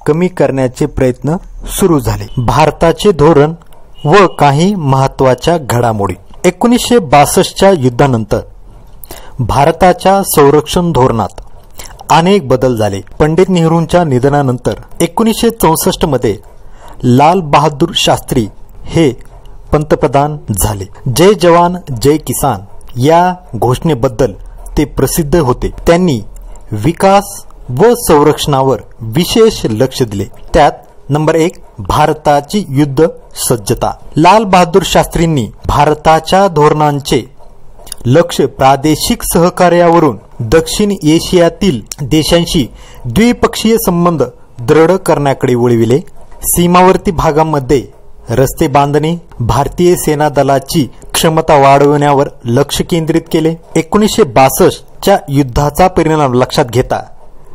कमी करण्याचे प्रयत्न सुरू झाले. भारताचे धोरण व काही महत्वाच्या घडामोडी. 1962च्या युद्धानंतर भारताच्या संरक्षण धोरणात अनेक बदल झाले. पंडित नेहरूंच्या निधनानंतर 1964 मध्ये लाल बहादूर शास्त्री हे पंतप्रधान झाले. जय जवान जय किसान या घोषणेबद्दल ते प्रसिद्ध होते. त्यांनी विकास व संरक्षणावर विशेष लक्ष दिले. त्यात नंबर 1 भारताची युद्ध सज्जता. लाल बहादूर शास्त्रींनी भारताच्या धोरणांचे लक्ष प्रादेशिक सहकार्यावरून दक्षिण एशियातील देशांशी द्विपक्षीय संबंध दृढ करण्याकडे वळविले. सीमावर्ती भागामध्ये रस्ते बांधणे, भारतीय सेना दलाची क्षमता वाढवण्यावर लक्ष केंद्रित केले. 1962च्या युद्धाचा परिणाम लक्षात घेता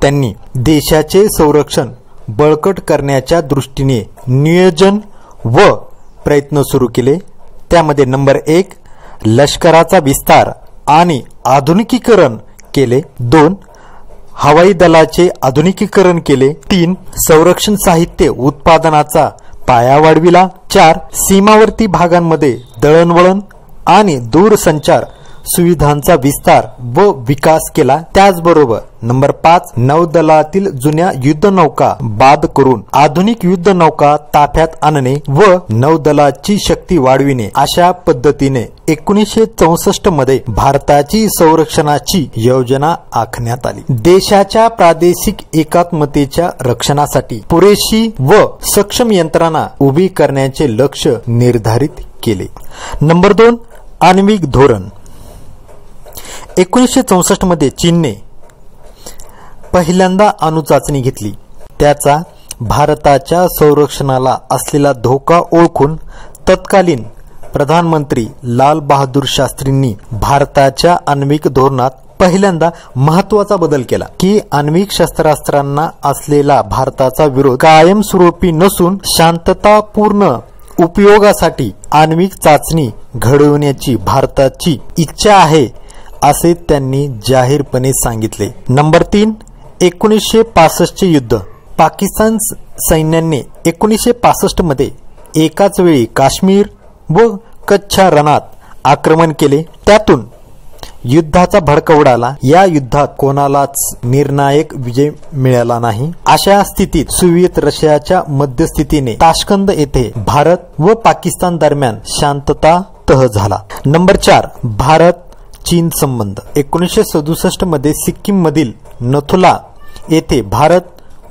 त्यांनी देशाचे संरक्षण बळकट करण्याच्या दृष्टीने नियोजन व प्रयत्न सुरू केले. त्यामध्ये नंबर 1 लष्कराचा विस्तार आणि आधुनिकीकरण केले. 2 हवाई दलाचे आधुनिकीकरण केले. 3 संरक्षण साहित्य उत्पादनाचा पाया वाढविला. 4 सीमावर्ती भागांमध्ये दळणवळण आणि दूरसंचार सुविधांचा विस्तार व विकास केला. त्याचबरोबर नंबर 5 नौदलातील जुन्या युद्धनौका बाद करून आधुनिक युद्धनौका ताफ्यात आणणे व नौदलाची शक्ती वाढविणे. अशा पद्धतीने 1964 मध्ये भारताची संरक्षणाची योजना आखण्यात आली. देशाच्या प्रादेशिक एकात्मतेच्या रक्षणासाठी पुरेशी व सक्षम यंत्रणा उभी करण्याचे लक्ष्य निर्धारित केले. नंबर 2 आण्विक धोरण. 1964 मध्ये चीनने पहिल्यांदा अणुचाचणी घेतली. त्याचा भारताच्या संरक्षणाला असलेला धोका ओळखून तत्कालीन प्रधानमंत्री लाल बहादूर शास्त्रींनी भारताच्या आण्विक धोरणात पहिल्यांदा महत्वाचा बदल केला की आण्विक शस्त्रास्त्रांना असलेला भारताचा विरोध कायमस्वरूपी नसून शांततापूर्ण उपयोगासाठी आण्विक चाचणी घडवण्याची भारताची इच्छा आहे असे त्यांनी जाहीरपणे सांगितले. नंबर 3 1965चे युद्ध. पाकिस्तान सैन्याने 1965 मध्ये एकाच वेळी काश्मीर व कच्छच्या रणात आक्रमण केले. त्यातून युद्धाचा भडका उडाला. या युद्धात कोणालाच निर्णायक विजय मिळाला नाही. अशा स्थितीत सोव्हिएत रशियाच्या मध्यस्थीतीने ताशकंद येथे भारत व पाकिस्तान दरम्यान शांतता तह झाला. नंबर 4 भारत चीन संबंध. 1967 मध्ये सिक्कीम मधील नथुला येथे भारत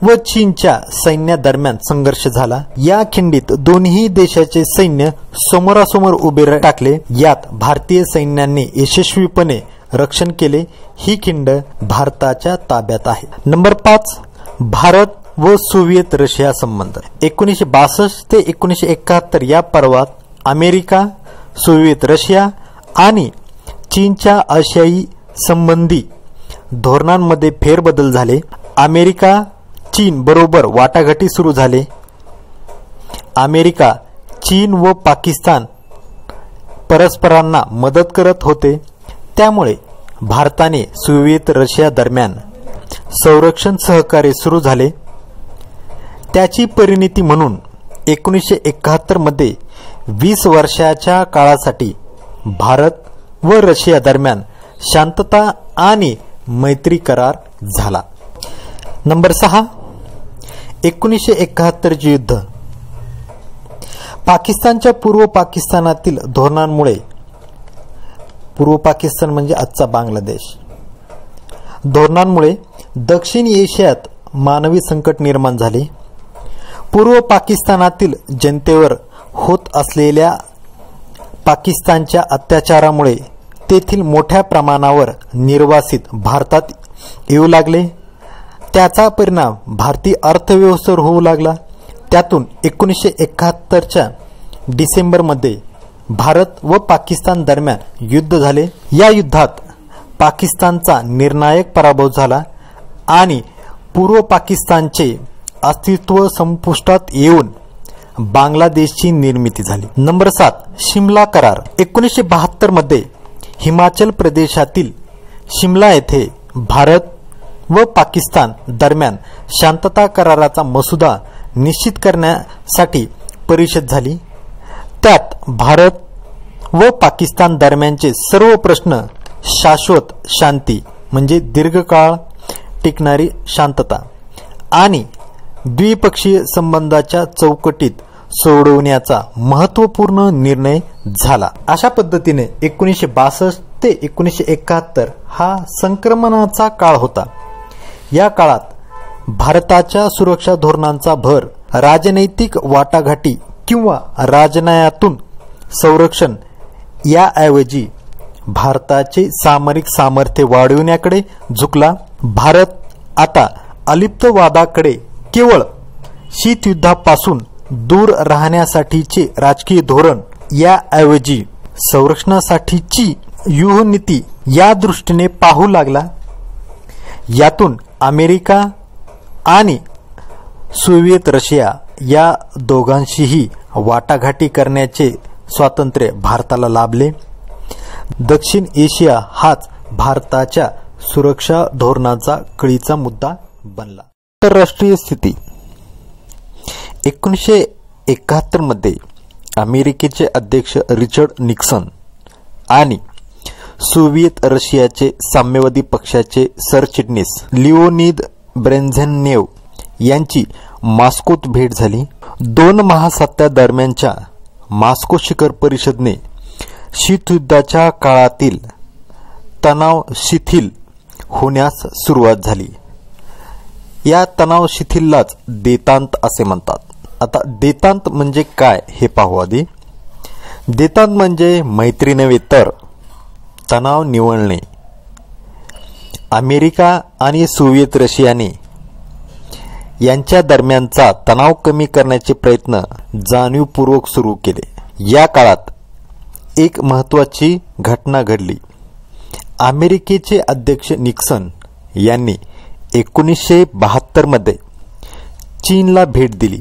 व चीनच्या सैन्यादरम्यान संघर्ष झाला. या खिंडीत दोन्ही देशाचे सैन्य समोरासमोर उभे टाकले. यात भारतीय सैन्याने यशस्वीपणे रक्षण केले. ही खिंड भारताच्या ताब्यात आहे. नंबर 5 भारत व सोव्हिएत रशिया संबंध. 1962 ते 1971 या पर्वात अमेरिका, सोव्हिएत रशिया आणि चीनच्या आशियाई संबंधी धोरणांमध्ये फेरबदल झाले. अमेरिका चीन बरोबर वाटाघाटी सुरू झाले. अमेरिका, चीन व पाकिस्तान परस्परांना मदत करत होते. त्यामुळे भारताने सोव्हिएत रशिया दरम्यान संरक्षण सहकार्य सुरू झाले. त्याची परिणती म्हणून 1971 मध्ये 20 वर्षाच्या काळासाठी भारत व रशिया दरम्यान शांतता आणि मैत्री करार झाला. नंबर 6, 1971 युद्ध. पाकिस्तानच्या पूर्व पाकिस्तानातील धोरणांमुळे, पूर्व पाकिस्तान म्हणजे आजचा बांगलादेश, धोरणांमुळे दक्षिण एशियात मानवी संकट निर्माण झाले. पूर्व पाकिस्तानातील जनतेवर होत असलेल्या पाकिस्तानच्या अत्याचारामुळे तेथील मोठ्या प्रमाणावर निर्वासित भारतात येऊ लागले. त्याचा परिणाम भारतीय अर्थव्यवस्थेवर होऊ लागला. त्यातून 1971च्या डिसेंबरमध्ये भारत व पाकिस्तान दरम्यान युद्ध झाले. या युद्धात पाकिस्तानचा निर्णायक पराभव झाला आणि पूर्व पाकिस्तानचे अस्तित्व संपुष्टात येऊन बांगलादेशची निर्मिती झाली. नंबर 7, शिमला करार. 1972 मध्ये हिमाचल प्रदेशातील शिमला येथे भारत व पाकिस्तान दरम्यान शांतता कराराचा मसुदा निश्चित करण्यासाठी परिषद झाली. त्यात भारत व पाकिस्तान दरम्यानचे सर्व प्रश्न शाश्वत शांती म्हणजे दीर्घकाळ टिकणारी शांतता आणि द्विपक्षीय संबंधाच्या चौकटीत सोडवण्याचा महत्त्वपूर्ण निर्णय झाला. अशा पद्धतीने 1962 ते 1971 हा संक्रमणाचा काळ होता. या काळात भारताच्या सुरक्षा धोरणांचा भर राजनैतिक वाटाघाटी किंवा राजनयातून संरक्षण याऐवजी भारताचे सामरिक सामर्थ्य वाढविण्याकडे झुकला. भारत आता अलिप्तवादाकडे केवळ शीतयुद्धापासून दूर राहण्यासाठीचे राजकीय धोरण याऐवजी संरक्षणासाठीची व्यूहनीती या दृष्टीने पाहू लागला. यातून अमेरिका आणि सोव्हिएत रशिया या दोघांशीही वाटाघाटी करण्याचे स्वातंत्र्य भारताला लाभले. दक्षिण एशिया हाच भारताच्या सुरक्षा धोरणाचा कळीचा मुद्दा बनला. आंतरराष्ट्रीय स्थिती. 1971 मध्ये अमेरिकेचे अध्यक्ष रिचर्ड निक्सन आणि सोव्हिएत रशियाचे साम्यवादी पक्षाचे सरचिटणीस लिओनिद ब्रेझनेव यांची मॉस्कोत भेट झाली. 2 महासत्तांदरम्यानच्या मॉस्को शिखर परिषदेने शीतयुद्धाच्या काळातील तणाव शिथिल होण्यास सुरुवात झाली. या तणाव शिथिललाच देतांत असे म्हणतात. आता देतांत म्हणजे काय हे पाहू आधी. देतांत म्हणजे मैत्री नव्हे तर तणाव निवळणे. अमेरिका आणि सोव्हिएत रशियाने यांच्या दरम्यानचा तणाव कमी करण्याचे प्रयत्न जाणीवपूर्वक सुरू केले. या काळात एक महत्त्वाची घटना घडली. अमेरिकेचे अध्यक्ष निक्सन यांनी 1972 मध्ये चीनला भेट दिली.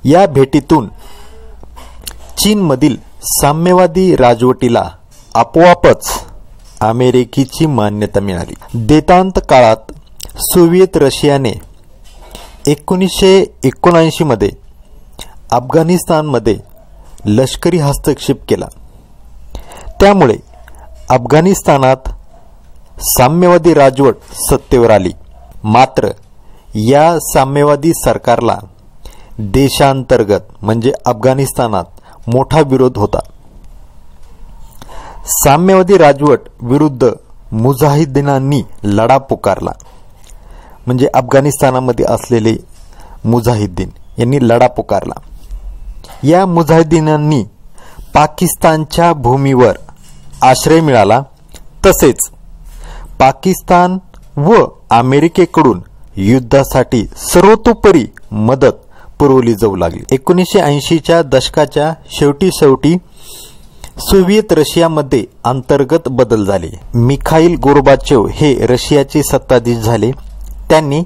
या भेटीतून चीनमधील साम्यवादी राजवटीला आपोआपच अमेरिकेची मान्यता मिळाली. देतांत काळात सोव्हिएत रशियाने 1979 मध्ये अफगाणिस्तानमध्ये लष्करी हस्तक्षेप केला. त्यामुळे अफगाणिस्तानात साम्यवादी राजवट सत्तेवर आली. मात्र या साम्यवादी सरकारला देशांतर्गत म्हणजे अफगाणिस्तानात मोठा विरोध होता. साम्यवादी राजवट विरुद्ध मुजाहिदीनांनी लढा पुकारला. म्हणजे अफगाणिस्तानामध्ये असलेले मुजाहिदीन यांनी लढा पुकारला. या मुजाहिदीनांनी पाकिस्तानच्या भूमीवर आश्रय मिळाला. तसेच पाकिस्तान व अमेरिकेकडून युद्धासाठी सर्वतोपरी मदत पुरवली जाऊ लागली. 1980च्या दशकाच्या शेवटी सोव्हिएत रशियामध्ये अंतर्गत बदल झाले. मिखाईल गोर्बाचेव हे रशियाचे सत्ताधीश झाले. त्यांनी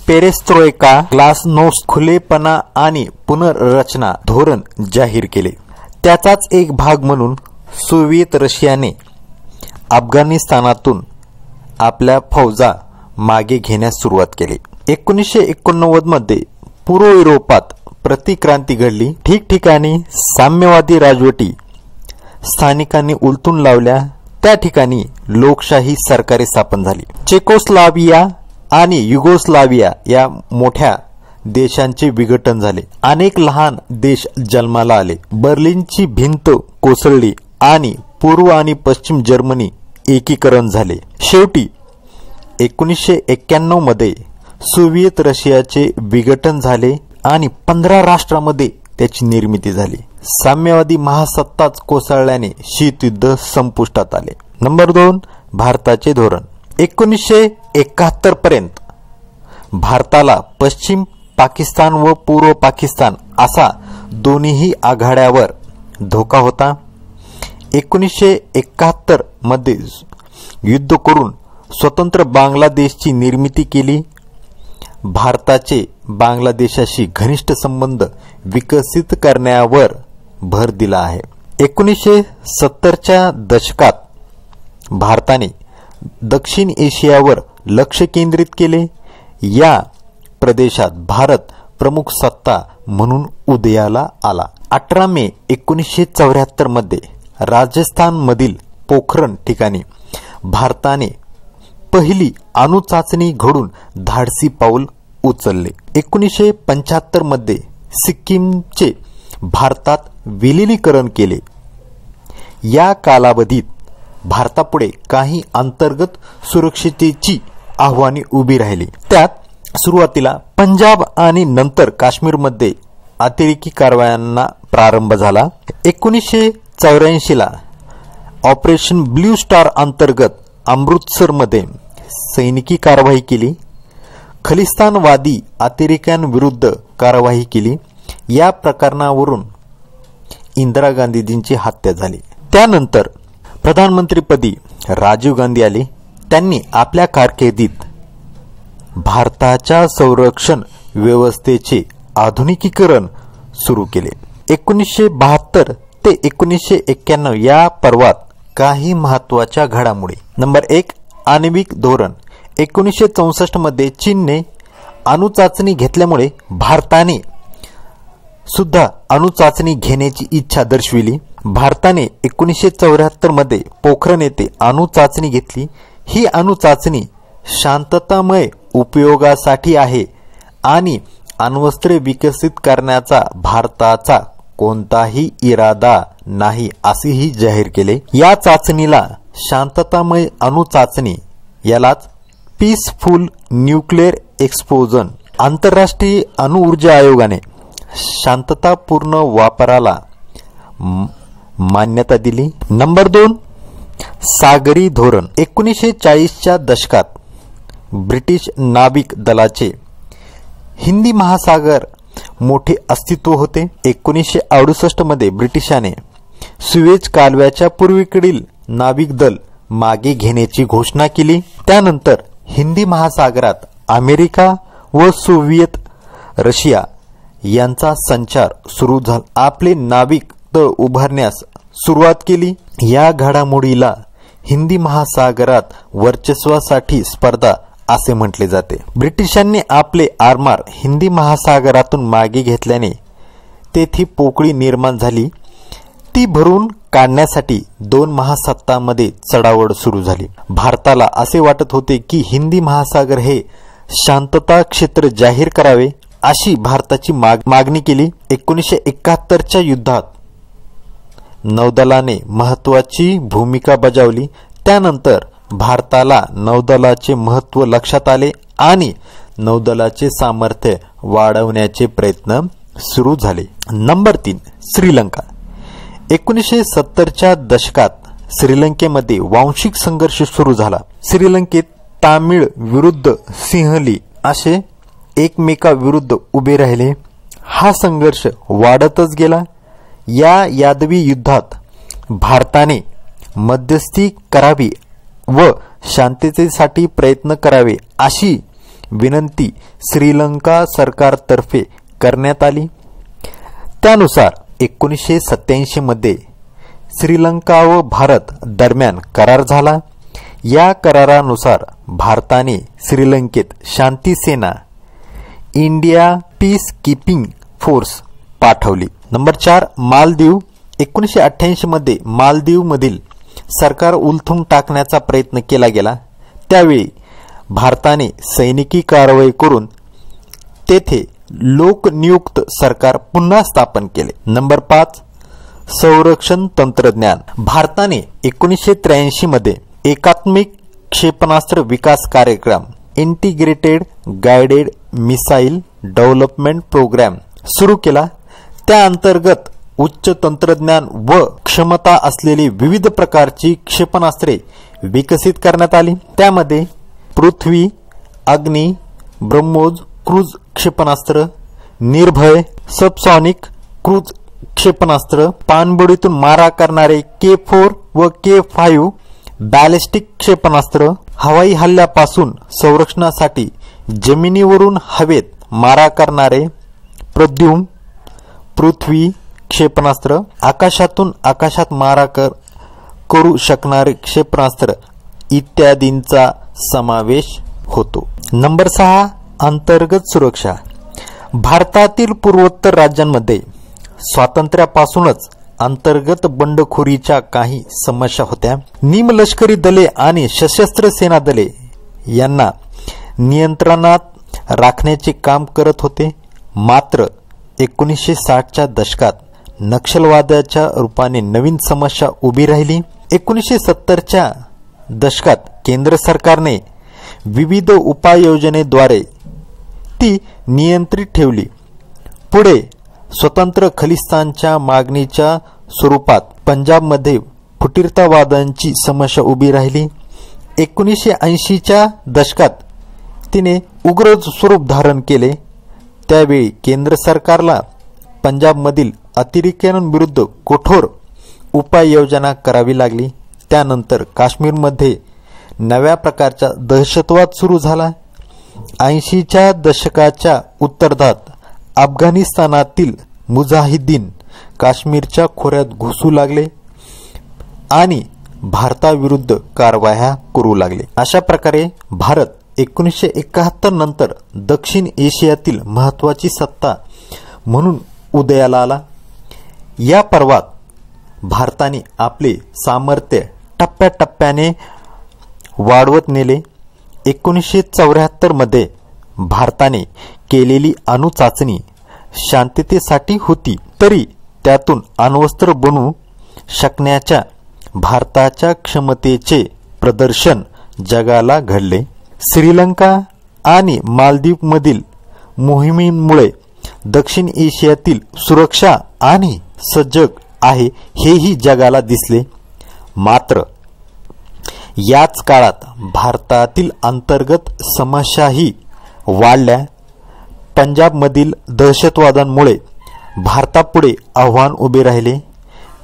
पेरेस्ट्रोइका, ग्लासनोस्ट, खुलेपणा आणि पुनर्रचना धोरण जाहीर केले. त्याचाच एक भाग म्हणून सोव्हिएत रशियाने अफगाणिस्तानातून आपल्या फौजा मागे घेण्यास सुरुवात केली. 1989 मध्ये पूर्व युरोपात प्रतिक्रांती घडली. ठिकठिकाणी साम्यवादी राजवटी स्थानिकांनी उलटून लावल्या. त्या ठिकाणी लोकशाही सरकारे स्थापन झाली. चेकोस्लोवाकिया आणि युगोस्लाविया या मोठ्या देशांचे विघटन झाले. अनेक लहान देश जन्माला आले. बर्लिनची भिंत कोसळली आणि पूर्व आणि पश्चिम जर्मनी एकीकरण झाले. शेवटी 1991 मध्ये सोव्हिएत रशियाचे विघटन झाले आणि 15 राष्ट्रांमध्ये त्याची निर्मिती झाली. साम्यवादी महासत्ताच कोसळल्याने शीतयुद्ध संपुष्टात आले. नंबर 2, भारताचे धोरण. 1971 पर्यंत भारताला पश्चिम पाकिस्तान व पूर्व पाकिस्तान असा दोन्ही आघाड्यावर धोका होता. 1971 मध्ये युद्ध करून स्वतंत्र बांगलादेशची निर्मिती केली. भारताचे बांगलादेशाशी घनिष्ठ संबंध विकसित करण्यावर भर दिला आहे. 1970च्या दशकात भारताने दक्षिण एशियावर लक्ष केंद्रित केले. या प्रदेशात भारत प्रमुख सत्ता म्हणून उदयाला आला. 18 मे 1974 मध्ये राजस्थानमधील पोखरण ठिकाणी भारताने पहिली अणुचाचणी घडून धाडसी पाऊल उचलले. 1975 मध्ये सिक्कीमचे भारतात विलिनीकरण केले. या कालावधीत भारतापुढे काही अंतर्गत सुरक्षिततेची आव्हाने उभी राहिली. त्यात सुरुवातीला पंजाब आणि नंतर काश्मीरमध्ये अतिरेकी कारवायांना प्रारंभ झाला. 1984 ला ऑपरेशन ब्ल्यू स्टार अंतर्गत अमृतसरमध्ये सैनिकी कारवाई केली. खलिस्तानवादी अतिरेक्यांविरुद्ध कारवाई केली. या प्रकरणावरून इंदिरा गांधीजींची हत्या झाली. त्यानंतर प्रधानमंत्रीपदी राजीव गांधी आले. त्यांनी आपल्या कारकिर्दीत भारताच्या संरक्षण व्यवस्थेचे आधुनिकीकरण सुरू केले. 1972 ते 1991 या पर्वात काही महत्वाच्या घडामोडी. नंबर 1, आण्विक धोरण. 1964 मध्ये चीनने अणुचाचणी घेतल्यामुळे भारताने सुद्धा अणुचाचणी घेण्याची इच्छा दर्शविली. भारताने 1974 मध्ये पोखरण येथे अणुचाचणी घेतली. ही अणुचाचणी शांततामय उपयोगासाठी आहे आणि अण्वस्त्रे विकसित करण्याचा भारताचा कोणताही इरादा नाही असेही जाहीर केले. या चाचणीला शांततामय अणुचाचणी यालाच पीसफुल न्यूक्लिअर एक्सप्लोजन. आंतरराष्ट्रीय अणुऊर्जा आयोगाने शांततापूर्ण वापराला मान्यता दिली. नंबर 2, सागरी धोरण. 1940च्या दशकात ब्रिटिश नाविक दलाचे हिंदी महासागर मोठे अस्तित्व होते. 1968 मध्ये ब्रिटिशांनी सुएझ कालव्याच्या पूर्वेकडील नाविक दल मागे घेण्याची घोषणा केली. त्यानंतर हिंदी महासागरात अमेरिका व सोव्हिएत रशिया यांचा संचार सुरू झाला. आपले नाविक दल उभारण्यास सुरुवात केली. या घडामोडीला हिंदी महासागरात वर्चस्वासाठी स्पर्धा असे म्हटले जाते. ब्रिटिशांनी आपले आरमार हिंदी महासागरातून मागे घेतल्याने तेथे पोकळी निर्माण झाली. ती भरून काढण्यासाठी 2 महासत्तांमध्ये चढाओढ सुरू झाली. भारताला असे वाटत होते की हिंदी महासागर हे शांतता क्षेत्र जाहीर करावे अशी भारताची मागणी केली. 1971च्या युद्धात नौदलाने महत्वाची भूमिका बजावली. त्यानंतर भारताला नौदलाचे महत्त्व लक्षात आले आणि नौदलाचे सामर्थ्य वाढवण्याचे प्रयत्न सुरू झाले. नंबर 3, श्रीलंका. 1970च्या दशकात श्रीलंकेमध्ये वांशिक संघर्ष सुरू झाला. श्रीलंकेत तामिळ विरुद्ध सिंहली असे एकमेकाविरुद्ध उभे राहिले. हा संघर्ष वाढतच गेला. या यादवी युद्धात भारताने मध्यस्थी करावी व शांततेसाठी प्रयत्न करावे अशी विनंती श्रीलंका सरकारतर्फे करण्यात आली. त्यानुसार 1987 मध्ये श्रीलंका व भारत दरम्यान करार झाला. या करारानुसार भारताने श्रीलंकेत शांती सेना इंडिया पीस कीपिंग फोर्स पाठवली. नंबर 4 मालदीव. 1988 मध्ये मालदीवमधील सरकार उलथून टाकण्याचा प्रयत्न केला गेला. त्यावेळी भारताने सैनिकी कारवाई करून तेथे लोकनियुक्त सरकार पुन्हा स्थापन केले. नंबर 5 संरक्षण तंत्रज्ञान. भारताने 1983 मध्ये एकात्मिक क्षेपणास्त्र विकास कार्यक्रम Integrated Guided Missile Development Programme सुरू केला. त्या अंतर्गत उच्च तंत्रज्ञान व क्षमता असलेली विविध प्रकारची क्षेपणास्त्रे विकसित करण्यात आली. त्यामध्ये पृथ्वी, अग्नी, ब्रह्मोस क्रूज क्षेपणास्त्र, निर्भय सबसॉनिक क्रूज क्षेपणास्त्र, पाणबुडीतून मारा करणारे K4 व K5 बॅलिस्टिक क्षेपणास्त्र, हवाई हल्ल्यापासून संरक्षणासाठी जमिनीवरून हवेत मारा करणारे प्रद्युम्न पृथ्वी क्षेपणास्त्र, आकाशातून आकाशात मारा करू शकणारे क्षेपणास्त्र इत्यादींचा समावेश होतो. नंबर 6 अंतर्गत सुरक्षा. भारतातील पूर्वोत्तर राज्यांमध्ये स्वातंत्र्यापासूनच अंतर्गत बंडखोरीच्या काही समस्या होत्या. निमलष्करी दले आणि सशस्त्र सेना दले यांना नियंत्रणात राखण्याचे काम करत होते. मात्र 1960च्या दशकात नक्षलवादाच्या रूपाने नवीन समस्या उभी राहिली. 1970च्या दशकात केंद्र सरकारने विविध उपाययोजनेद्वारे ती नियंत्रित ठेवली. पुढे स्वतंत्र खलिस्तानच्या मागणीच्या स्वरूपात पंजाबमध्ये फुटीरतावादाची समस्या उभी राहिली. 1980च्या दशकात तिने उग्र स्वरूप धारण केले. त्यावेळी केंद्र सरकारला पंजाबमधील अतिरेक्यांविरुद्ध कठोर उपाययोजना करावी लागली. त्यानंतर काश्मीरमध्ये नव्या प्रकारचा दहशतवाद सुरू झाला. 80च्या दशकाच्या उत्तरार्धात अफगाणिस्तानातील मुजाहिदीन काश्मीरच्या खोऱ्यात घुसू लागले आणि भारताविरुद्ध कारवाया करू लागले. अशा प्रकारे भारत 1971 नंतर दक्षिण एशियातील महत्वाची सत्ता म्हणून उदयाला आला. या पर्वात भारताने आपले सामर्थ्य टप्प्याटप्प्याने वाढवत नेले. 1974 मध्ये भारताने केलेली अणुचाचणी शांततेसाठी होती, तरी त्यातून अण्वस्त्र बनवू शकण्याच्या भारताच्या क्षमतेचे प्रदर्शन जगाला घडले. श्रीलंका आणि मालदीवमधील मोहिमेमुळे दक्षिण एशियातील सुरक्षा आणि सजग आहे हेही जगाला दिसले. मात्र याच काळात भारतातील अंतर्गत समस्याही वाढल्या. पंजाबमधील दहशतवादामुळे भारतापुढे आव्हान उभे राहिले.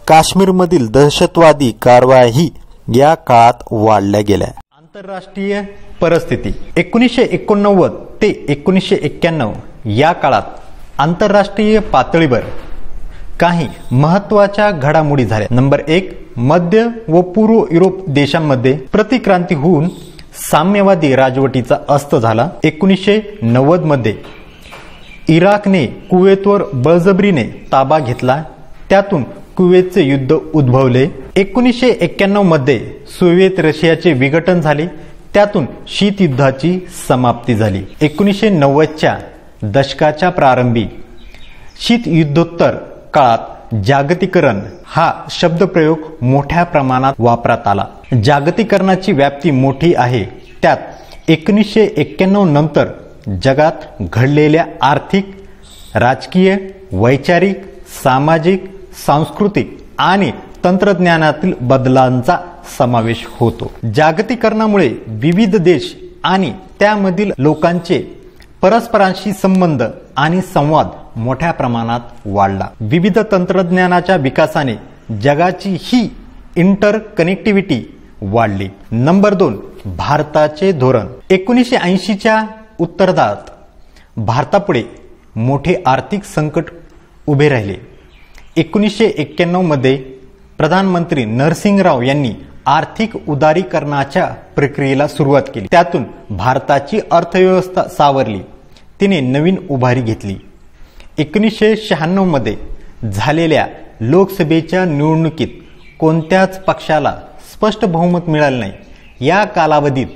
काश्मीरमधील दहशतवादी कारवायाही या काळात वाढल्या गेल्या. आंतरराष्ट्रीय परिस्थिती. 1989 ते 1991 या काळात आंतरराष्ट्रीय पातळीवर काही महत्वाच्या घडामोडी झाल्या. नंबर 1 मध्य व पूर्व युरोप देशांमध्ये प्रतिक्रांती होऊन साम्यवादी राजवटीचा अस्त झाला. 1990 मध्ये इराकने कुवेतवर बळजबरीने ताबा घेतला. त्यातून कुवेतचे युद्ध उद्भवले. 1991 मध्ये सोव्हिएत रशियाचे विघटन झाले. त्यातून शीतयुद्धाची समाप्ती झाली. 1990च्या दशकाच्या प्रारंभी शीतयुद्धोत्तर काळात जागतिकीकरण हा शब्दप्रयोग मोठ्या प्रमाणात वापरात आला. जागतिकीकरणाची व्याप्ती मोठी आहे. त्यात 1991 नंतर जगात घडलेल्या आर्थिक, राजकीय, वैचारिक, सामाजिक, सांस्कृतिक आणि तंत्रज्ञानातील बदलांचा समावेश होतो. जागतिकीकरणामुळे विविध देश आणि त्यामधील लोकांचे परस्परांशी संबंध आणि संवाद मोठ्या प्रमाणात वाढला. विविध तंत्रज्ञानाच्या विकासाने जगाची ही इंटरकनेक्टिव्हिटी वाढली. नंबर 2 भारताचे धोरण. 1980च्या उत्तरार्धात भारतापुढे मोठे आर्थिक संकट उभे राहिले. 1991 मध्ये प्रधानमंत्री नरसिंह राव यांनी आर्थिक उदारीकरणाच्या प्रक्रियेला सुरुवात केली. त्यातून भारताची अर्थव्यवस्था सावरली. तिने नवीन उभारी घेतली. 1996 मध्ये झालेल्या लोकसभेच्या निवडणुकीत कोणत्याच पक्षाला स्पष्ट बहुमत मिळाले नाही। या कालावधीत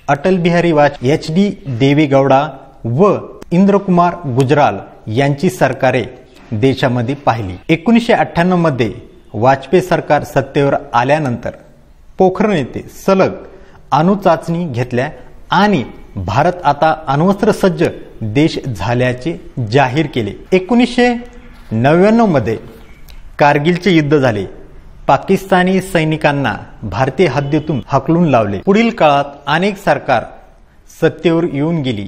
अटल बिहारी वाजपेयी, HD देवेगौडा व इंद्रकुमार गुजराल यांची सरकारे देशामध्ये पाहिली। 1998 मध्ये वाजपेयी सरकार सत्तेवर आल्यानंतर पोखरण येथे सलग अणुचाचणी घेतल्या आणि भारत आता अण्वस्त्र सज्ज देश झाल्याचे जाहीर केले। 1999 मध्ये कारगिलचे युद्ध झाले। पाकिस्तानी सैनिकांना भारतीय हद्दीतून हाकलून लावले। पुढील काळात अनेक सरकार सत्तेवर येऊन गेली।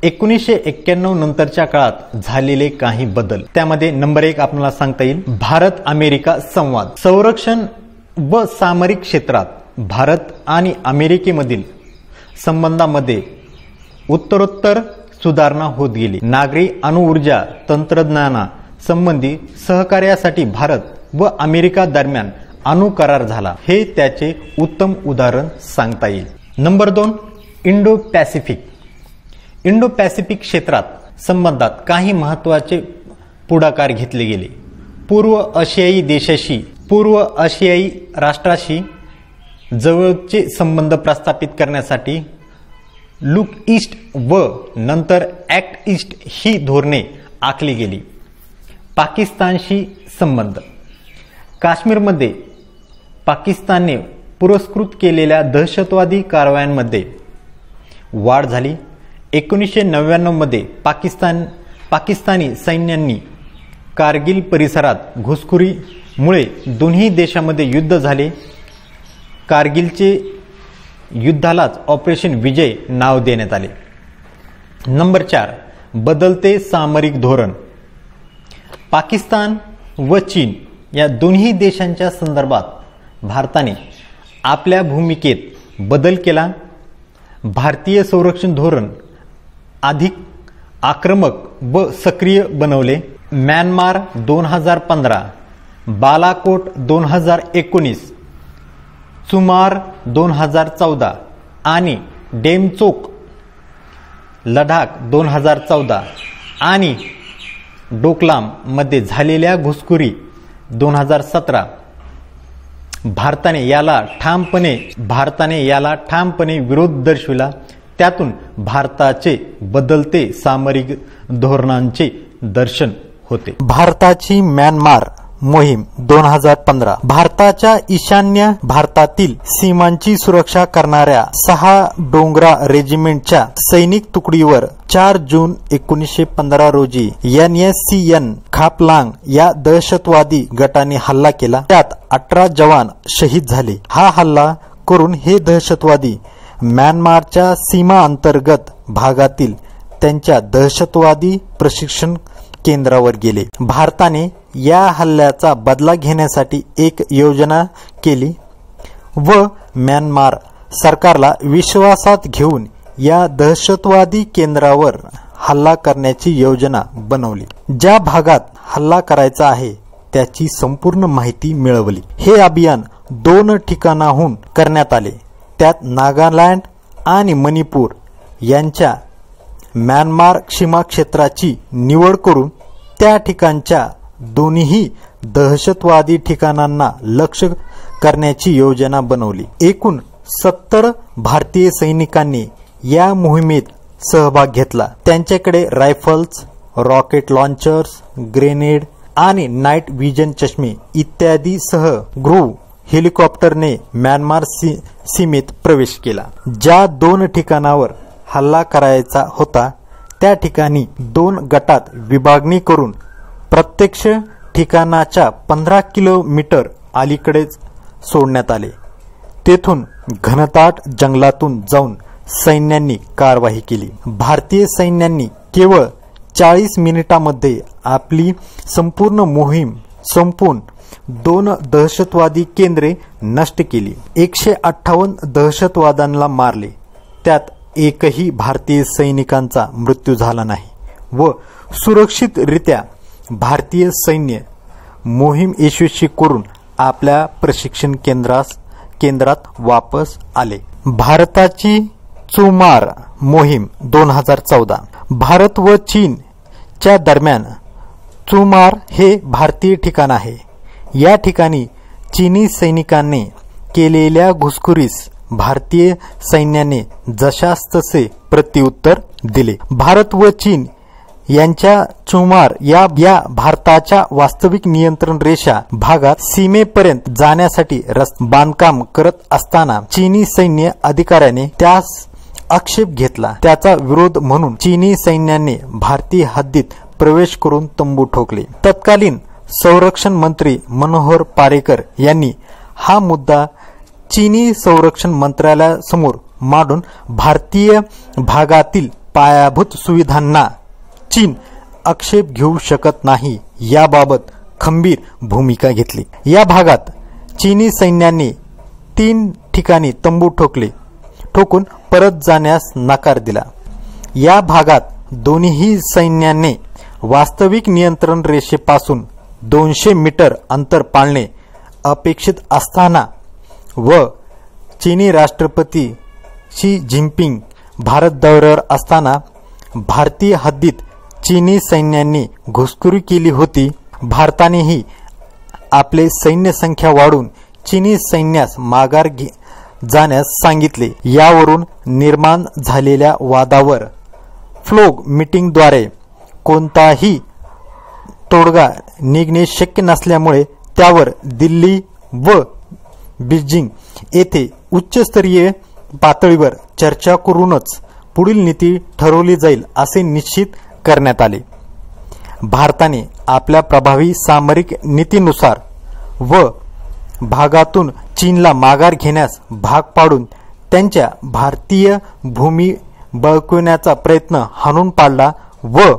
1991 नंतरच्या काळात झालेले काही बदल, त्यामध्ये नंबर 1 आपल्याला सांगता येईल भारत अमेरिका संवाद। संरक्षण व सामरिक क्षेत्रात भारत आणि अमेरिकेमधील संबंधामध्ये उत्तरोत्तर सुधारणा होत गेली। नागरी अणुऊर्जा तंत्रज्ञाना संबंधी सहकार्यासाठी भारत व अमेरिका दरम्यान अणु करार झाला, हे त्याचे उत्तम उदाहरण सांगता येईल। Number 2 Indo Pacific. Indo Pacific क्षेत्रात संबंधात काही महत्त्वाचे पुढाकार घेतले गेले। पूर्व आशियाई राष्ट्राशी जवळचे संबंध प्रस्थापित करण्यासाठी लुक ईस्ट व नंतर ॲक्ट ईस्ट ही धोरणे आखली गेली। पाकिस्तानशी संबंध। काश्मीरमध्ये पाकिस्तानने पुरस्कृत केलेल्या दहशतवादी कारवायांमध्ये वाढ झाली। 1999 मध्ये पाकिस्तानी सैन्यांनी कारगिल परिसरात घुसखोरीमुळे दोन्ही देशांमध्ये युद्ध झाले। कारगिलचे युद्धालाच ऑपरेशन विजय नाव देण्यात आले। नंबर 4 बदलते सामरिक धोरण। पाकिस्तान व चीन या दोन्ही देशांच्या संदर्भात भारताने आपल्या भूमिकेत बदल केला। भारतीय संरक्षण धोरण अधिक आक्रमक व सक्रिय बनवले। म्यानमार 2015, बालाकोट 2019, चुमार 2014 आणि डेमचोक लडाख 2014 आणि डोकलाम मध्ये झालेल्या घुसखोरी 2017 भारताने याला ठामपणे विरोध दर्शविला। त्यातून भारताचे बदलते सामरिक धोरणांचे दर्शन होते। भारताची म्यानमार मोहीम 2015। भारताच्या ईशान्य भारतातील सीमांची सुरक्षा करणाऱ्या 6 डोंगरा रेजिमेंटच्या सैनिक तुकडीवर 4 जून 1915 रोजी NSCN खापलांग या दहशतवादी गटाने हल्ला केला। त्यात 18 जवान शहीद झाले। हा हल्ला करून हे दहशतवादी म्यानमारच्या सीमा अंतर्गत भागातील त्यांच्या दहशतवादी प्रशिक्षण केंद्रावर गेले। भारताने या हल्ल्याचा बदला घेण्यासाठी एक योजना केली व म्यानमार सरकारला विश्वासात घेऊन या दहशतवादी केंद्रावर हल्ला करण्याची योजना बनवली। ज्या भागात हल्ला करायचा आहे त्याची संपूर्ण माहिती मिळवली। हे अभियान 2 ठिकाणाहून करण्यात आले। त्यात नागालँड आणि मणिपूर यांच्या म्यानमार सीमा क्षेत्राची निवड करून त्या ठिकाणच्या दोन्ही दहशतवादी ठिकाणांना लक्ष्य करण्याची योजना बनवली। एकूण 70 भारतीय सैनिकांनी या मोहिमेत सहभाग घेतला। त्यांच्याकडे रायफल्स, रॉकेट लॉन्चर्स, ग्रेनेड आणि नाईट विजन चष्मे इत्यादी सह ग्रुव हेलिकॉप्टरने म्यानमार सीमेत प्रवेश केला। ज्या 2 ठिकाणावर हल्ला करायचा होता त्या ठिकाणी 2 गटात विभागणी करून प्रत्यक्ष ठिकाणाच्या 15 किलोमीटर अलीकडेच सोडण्यात आले। तेथून घनदाट जंगलातून जाऊन सैन्यांनी कारवाई केली। भारतीय सैन्यांनी केवळ 40 मिनिटांमध्ये आपली संपूर्ण मोहीम संपवून 2 दहशतवादी केंद्रे नष्ट केली। 158 दहशतवाद्यांना मारले। त्यात एकही भारतीय सैनिकांचा मृत्यू झाला नाही व सुरक्षितरित्या भारतीय सैन्य मोहीम यशस्वी करून आपल्या प्रशिक्षण केंद्रात वापस आले। भारताची चुमार मोहीम 2014। भारत व चीनच्या दरम्यान चुमार हे भारतीय ठिकाण आहे. या ठिकाणी चीनी सैनिकांनी केलेल्या घुसखोरीस भारतीय सैन्याने जशास तसे प्रत्युत्तर दिले. भारत व चीन यांच्या चुमार या भारताच्या वास्तविक नियंत्रण रेषा भागात सीमेपर्यंत जाण्यासाठी बांधकाम करत असताना चीनी सैन्य अधिकाऱ्याने त्यास आक्षेप घेतला. त्याचा विरोध म्हणून चीनी सैन्याने भारतीय हद्दीत प्रवेश करून तंबू ठोकले. तत्कालीन संरक्षण मंत्री मनोहर पारेकर यांनी हा मुद्दा चीनी संरक्षण मंत्रालयासमोर मांडून भारतीय भागातील पायाभूत सुविधांना चीन आक्षेप घेऊ शकत नाही याबाबत खंबीर भूमिका घेतली. या भागात चीनी सैन्याने 3 ठिकाणी तंबू ठोकून परत जाण्यास नकार दिला. या भागात दोन्ही सैन्याने वास्तविक नियंत्रण रेषेपासून 200 मीटर अंतर पाळणे अपेक्षित असताना व चीनी राष्ट्रपती शी जिनपिंग भारत दौऱ्यावर असताना भारतीय हद्दीत चीनी सैन्यांनी घुसखोरी केली होती. भारतानेही आपले सैन्य संख्या वाढवून चीनी सैन्यास माघार जाण्यास सांगितले. यावरून निर्माण झालेल्या वादावर फ्लोग मीटिंगद्वारे कोणताही तोडगा निघणे शक्य नसल्यामुळे त्यावर दिल्ली व बीजिंग येथे उच्चस्तरीय पातळीवर चर्चा करूनच पुढील नीती ठरवली जाईल असे निश्चित करण्यात आले. भारताने आपल्या प्रभावी सामरिक नीतीनुसार व भागातून चीनला माघार घेण्यास भाग पाडून त्यांच्या भारतीय भूमी बळकावण्याचा प्रयत्न हाणून पाडला व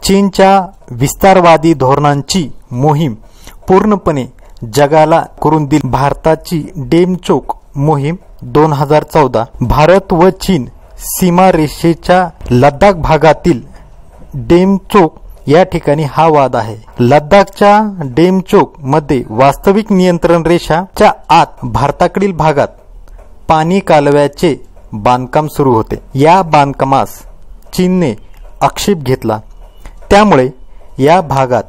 चीनच्या विस्तारवादी धोरणांची मोहीम पूर्णपणे जगाला करून दिली. भारताची डेमचोक मोहीम 2014. भारत व चीन सीमारेषेच्या लडाख भागातील डेमचोक या ठिकाणी हा वाद आहे. लडाखच्या डेमचोक मध्ये वास्तविक नियंत्रण रेषाच्या आत भारताकडील भागात पाणी कालव्याचे बांधकाम सुरू होते. या बांधकामास चीनने आक्षेप घेतला. त्यामुळे या भागात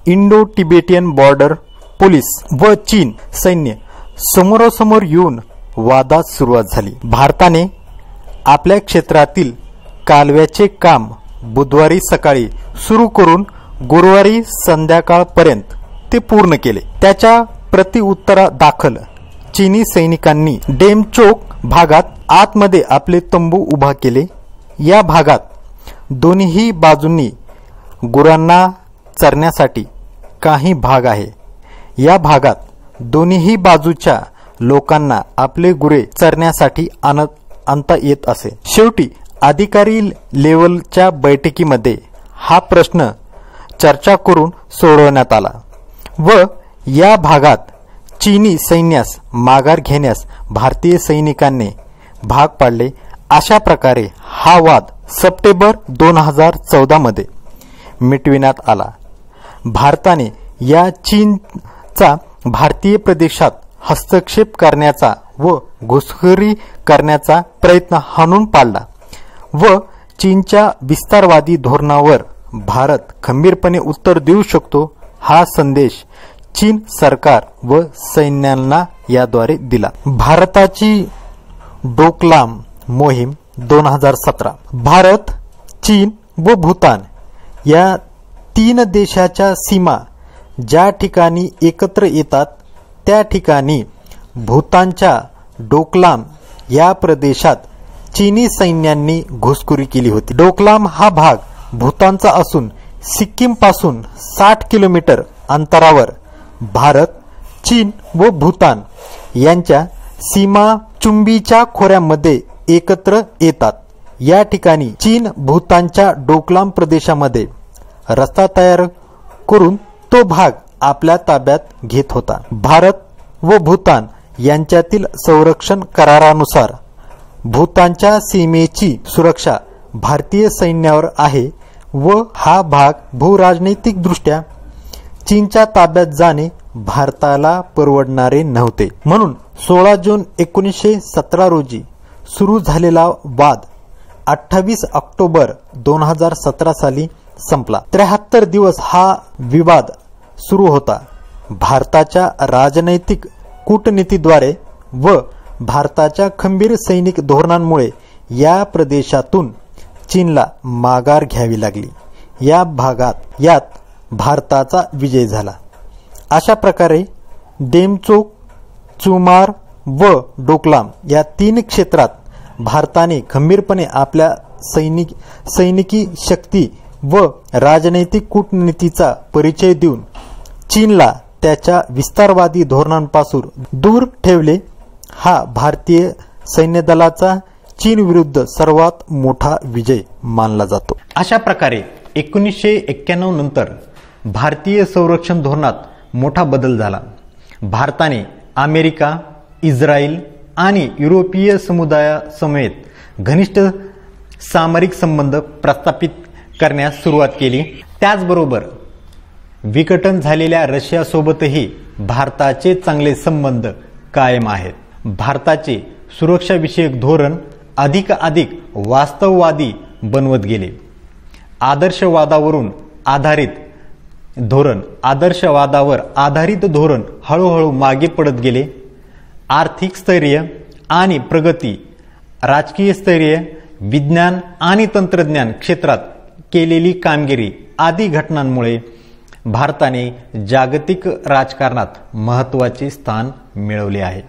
इंडो तिबेटियन बॉर्डर पोलीस व चीन सैन्य समोरासमोर येऊन वादात सुरुवात झाली. भारताने आपल्या क्षेत्रातील कालव्याचे काम बुधवारी सकाळी सुरू करून गुरुवारी संध्याकाळपर्यंत ते पूर्ण केले. त्याच्या प्रतिउत्तरादाखल चीनी सैनिकांनी डेमचोक भागात आतमध्ये आपले तंबू उभा केले. या भागात दोन्ही बाजूंनी गुरांना चरण्यासाठी काही भाग आहे. या भागात दोन्ही बाजूच्या लोकांना आपले गुरे चरण्यासाठी आणता येत असे. शेवटी अधिकारी लेव्हलच्या बैठकीमध्ये हा प्रश्न चर्चा करून सोडवण्यात आला व या भागात चीनी सैन्यास माघार घेण्यास भारतीय सैनिकांनी भाग पाडले. अशा प्रकारे हा वाद सप्टेंबर 2014 मध्ये मिटविण्यात आला. भारताने या चीनचा भारतीय प्रदेशात हस्तक्षेप करण्याचा व घुसखोरी करण्याचा प्रयत्न हाणून पाडला व चीनच्या विस्तारवादी धोरणावर भारत खंबीरपणे उत्तर देऊ शकतो हा संदेश चीन सरकार व सैन्यांना याद्वारे दिला. भारताची डोकलाम मोहीम 2017. भारत, चीन व भूतान या 3 देशाच्या सीमा ज्या ठिकाणी एकत्र येतात त्या ठिकाणी भूतानच्या डोकलाम या प्रदेशात चीनी सैन्यांनी घुसखोरी केली होती. डोकलाम हा भाग भूतानचा असून सिक्कीम पासून 60 किलोमीटर अंतरावर भारत, चीन व भूतान यांच्या सीमा चुंबीच्या खोऱ्यामध्ये एकत्र येतात. या ठिकाणी चीन भूतानच्या डोकलाम प्रदेशामध्ये रस्ता तयार करून तो भाग आपल्या ताब्यात घेत होता. भारत व भूतान यांच्यातील संरक्षण करारानुसार भूतानच्या सीमेची सुरक्षा भारतीय सैन्यावर आहे व हा भाग भूराजनैतिकदृष्ट्या चीनच्या ताब्यात जाणे भारताला परवडणारे नव्हते. म्हणून 16 जून 1917 रोजी सुरू झालेला वाद 28 ऑक्टोबर 2017 साली संपला. 73 दिवस हा विवाद सुरू होता. भारताच्या राजनैतिक कूटनीतीद्वारे व भारताच्या खंबीर सैनिक धोरणांमुळे या प्रदेशातून चीनला माघार घ्यावी लागली. यात भारताचा विजय झाला. अशा प्रकारे डेमचोक, चुमार व डोकलाम या 3 क्षेत्रात भारताने खंबीरपणे आपल्या सैनिकी शक्ती व राजनैतिक कूटनीतीचा परिचय देऊन चीनला त्याच्या विस्तारवादी धोरणांपासून दूर ठेवले. हा भारतीय सैन्यदलाचा चीन विरुद्ध सर्वात मोठा विजय मानला जातो. अशा प्रकारे 1991 नंतर भारतीय संरक्षण धोरणात मोठा बदल झाला. भारताने अमेरिका, इस्रायल आणि युरोपीय समुदायासमवेत घनिष्ठ सामरिक संबंध प्रस्थापित करण्यास सुरुवात केली. त्याचबरोबर विघटन झालेल्या रशियासोबतही भारताचे चांगले संबंध कायम आहेत. भारताचे सुरक्षाविषयक धोरण अधिकाधिक वास्तववादी बनवत गेले. आदर्शवादावर आधारित धोरण हळूहळू मागे पडत गेले. आर्थिक स्थैर्य आणि प्रगती, राजकीय स्थैर्य, विज्ञान आणि तंत्रज्ञान क्षेत्रात केलेली कामगिरी आदी घटनांमुळे भारताने जागतिक राजकारणात महत्त्वाचे स्थान मिळवले आहे.